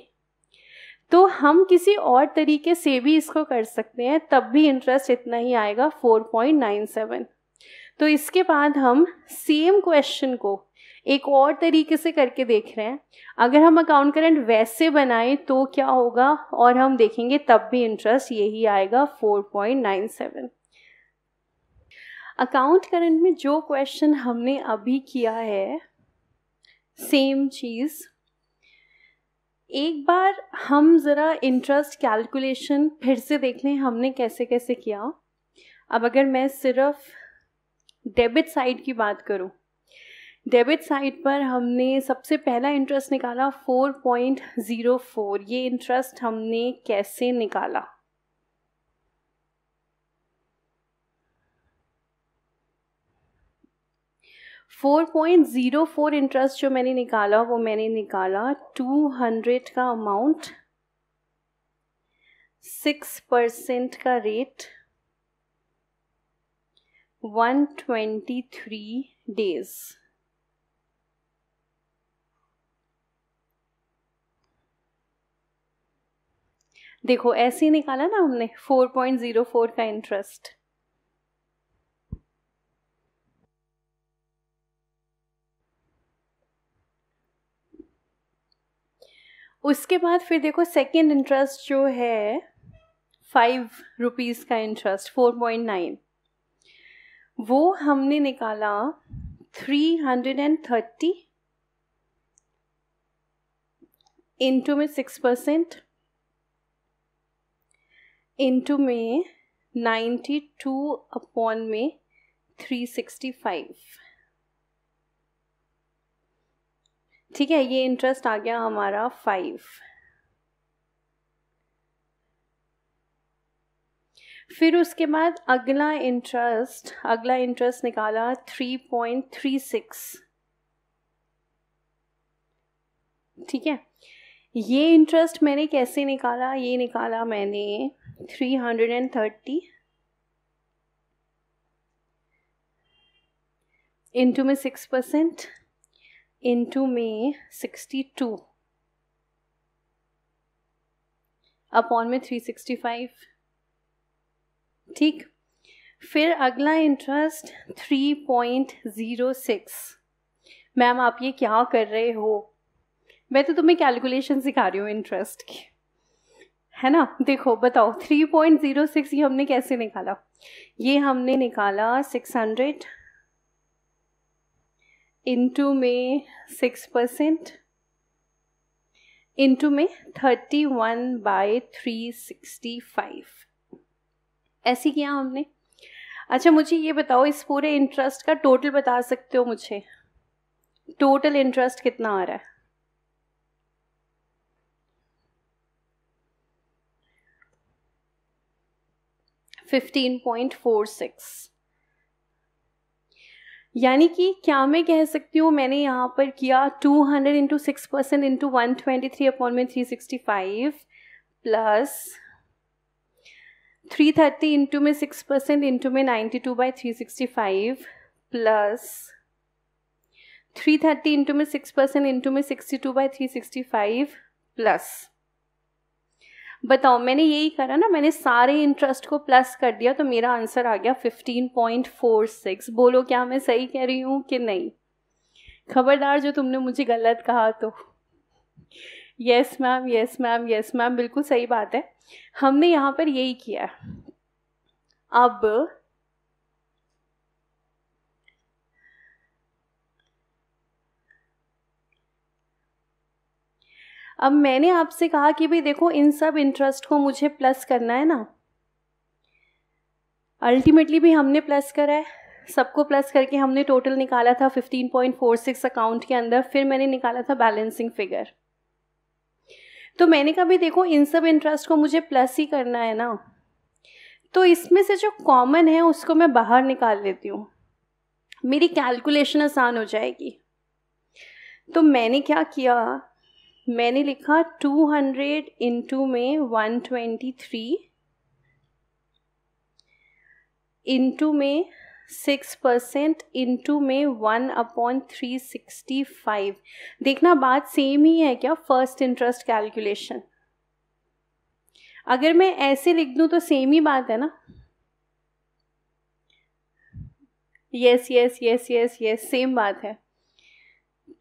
तो हम किसी और तरीके से भी इसको कर सकते हैं, तब भी इंटरेस्ट इतना ही आएगा 4.97। तो इसके बाद हम सेम क्वेश्चन को एक और तरीके से करके देख रहे हैं। अगर हम अकाउंट करंट वैसे बनाएं तो क्या होगा, और हम देखेंगे तब भी इंटरेस्ट यही आएगा 4.97। अकाउंट करंट में जो क्वेश्चन हमने अभी किया है, सेम चीज़, एक बार हम ज़रा इंटरेस्ट कैलकुलेशन फिर से देख लें हमने कैसे कैसे किया। अब अगर मैं सिर्फ डेबिट साइड की बात करूं, डेबिट साइड पर हमने सबसे पहला इंटरेस्ट निकाला 4.04। ये इंटरेस्ट हमने कैसे निकाला? $4.04 इंटरेस्ट जो मैंने निकाला, वो मैंने निकाला 200 का अमाउंट, 6% का रेट, 123 डेज। देखो ऐसे ही निकाला ना हमने 4.04 का इंटरेस्ट। उसके बाद फिर देखो सेकेंड इंटरेस्ट जो है 5 रुपीज़ का इंटरेस्ट 4.9, वो हमने निकाला 330 इंटू में 6%, इंटू में 92 अपॉन में 365। ठीक है, ये इंटरेस्ट आ गया हमारा 5। फिर उसके बाद अगला इंटरेस्ट निकाला 3.36। ठीक है, ये इंटरेस्ट मैंने कैसे निकाला, ये निकाला मैंने 330 इंटू में 6%, इंटू में 62 अपॉन में 365। ठीक, फिर अगला इंटरेस्ट 3.06। मैम आप ये क्या कर रहे हो? मैं तो तुम्हें कैलकुलेशन सिखा रही हूँ इंटरेस्ट की, है ना। देखो बताओ 3.06 ये हमने कैसे निकाला? ये हमने निकाला 600 इंटू में 6% इंटू में 31/365, ऐसे किया हमने। अच्छा मुझे ये बताओ, इस पूरे इंटरेस्ट का टोटल बता सकते हो मुझे? टोटल इंटरेस्ट कितना आ रहा है? $15.46। यानी कि क्या मैं कह सकती हूँ, मैंने यहाँ पर किया 200 इंटू 6% इंटू 123 अपॉन में 365 प्लस 330 इंटू में 6% इंटू में 92/365 प्लस 330 इंटू में 6% इंटू में 62/365 प्लस, बताओ मैंने यही करा ना, मैंने सारे इंटरेस्ट को प्लस कर दिया तो मेरा आंसर आ गया 15.46। बोलो क्या मैं सही कह रही हूँ कि नहीं? खबरदार जो तुमने मुझे गलत कहा तो। Yes ma'am, yes ma'am, yes ma'am, बिल्कुल सही बात है, हमने यहाँ पर यही किया। अब मैंने आपसे कहा कि भाई देखो इन सब इंटरेस्ट को मुझे प्लस करना है ना, अल्टीमेटली भी हमने प्लस करा है, सबको प्लस करके हमने टोटल निकाला था 15.46 अकाउंट के अंदर, फिर मैंने निकाला था बैलेंसिंग फिगर। तो मैंने कहा भी देखो इन सब इंटरेस्ट को मुझे प्लस ही करना है ना, तो इसमें से जो कॉमन है उसको मैं बाहर निकाल लेती हूँ, मेरी कैलकुलेशन आसान हो जाएगी। तो मैंने क्या किया, मैंने लिखा 200 इंटू में 123 इंटू में 6% इंटू में 1/365। देखना बात सेम ही है क्या? फर्स्ट इंटरेस्ट कैलकुलेशन अगर मैं ऐसे लिख दूं तो सेम ही बात है ना। Yes yes yes yes yes, same बात है।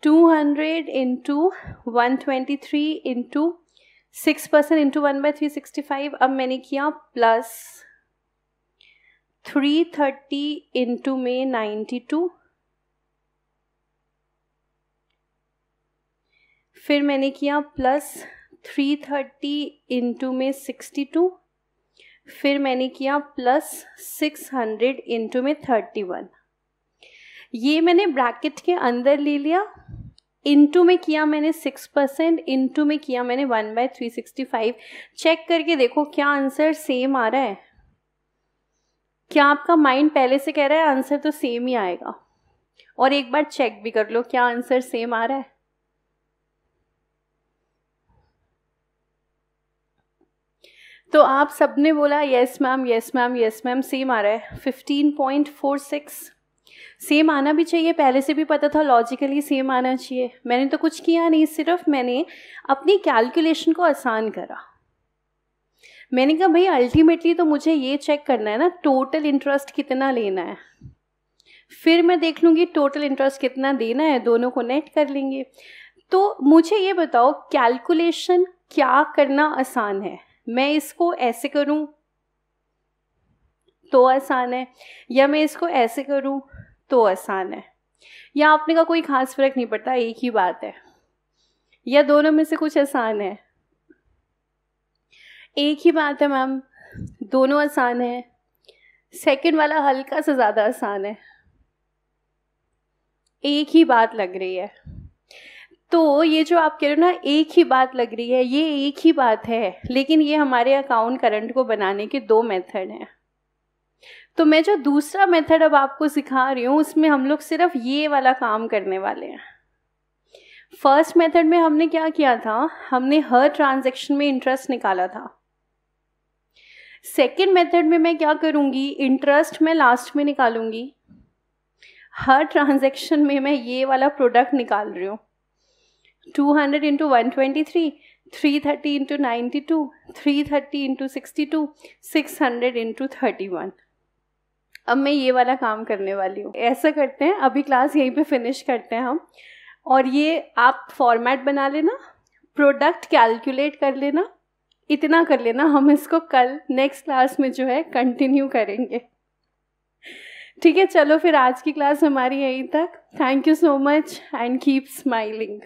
200 इंटू 123 इंटू 6% इंटू 1/365। अब मैंने किया प्लस 330 इंटू में 92, फिर मैंने किया प्लस 330 इंटू में 62, फिर मैंने किया प्लस 600 इंटू में 31। ये मैंने ब्रैकेट के अंदर ले लिया, इंटू में किया मैंने 6%, इंटू में किया मैंने 1/365। चेक करके देखो क्या आंसर सेम आ रहा है? क्या आपका माइंड पहले से कह रहा है आंसर तो सेम ही आएगा? और एक बार चेक भी कर लो क्या आंसर सेम आ रहा है। तो आप सबने बोला yes ma'am, yes ma'am, yes ma'am, same आ रहा है 15.46। सेम आना भी चाहिए, पहले से भी पता था लॉजिकली सेम आना चाहिए। मैंने तो कुछ किया नहीं, सिर्फ मैंने अपनी कैलकुलेशन को आसान करा। मैंने कहा भाई अल्टीमेटली तो मुझे ये चेक करना है ना टोटल इंटरेस्ट कितना लेना है, फिर मैं देख लूँगी टोटल इंटरेस्ट कितना देना है, दोनों को नेट कर लेंगे। तो मुझे ये बताओ, कैलकुलेशन क्या करना आसान है? मैं इसको ऐसे करूं तो आसान है, या मैं इसको ऐसे करूं तो आसान है, या आपने का कोई खास फर्क नहीं पड़ता, एक ही बात है, या दोनों में से कुछ आसान है? एक ही बात है मैम, दोनों आसान है, सेकंड वाला हल्का सा ज़्यादा आसान है, एक ही बात लग रही है। तो ये जो आप कह रहे हो ना एक ही बात लग रही है, ये एक ही बात है, लेकिन ये हमारे अकाउंट करंट को बनाने के 2 मेथड हैं। तो मैं जो दूसरा मेथड अब आपको सिखा रही हूँ उसमें हम लोग सिर्फ ये वाला काम करने वाले हैं। फर्स्ट मेथड में हमने क्या किया था, हमने हर ट्रांजैक्शन में इंटरेस्ट निकाला था। सेकेंड मेथड में मैं क्या करूँगी, इंटरेस्ट मैं लास्ट में निकालूंगी। हर ट्रांजैक्शन में मैं ये वाला प्रोडक्ट निकाल रही हूँ, 200 इंटू 123, 330 इंटू 92, 330 इंटू 62, 600 इंटू 31। अब मैं ये वाला काम करने वाली हूँ। ऐसा करते हैं, अभी क्लास यहीं पे फिनिश करते हैं हम, और ये आप फॉर्मेट बना लेना, प्रोडक्ट कैलकुलेट कर लेना, इतना कर लेना। हम इसको कल नेक्स्ट क्लास में जो है कंटिन्यू करेंगे। ठीक है, चलो फिर आज की क्लास हमारी यहीं तक। Thank you so much and keep smiling.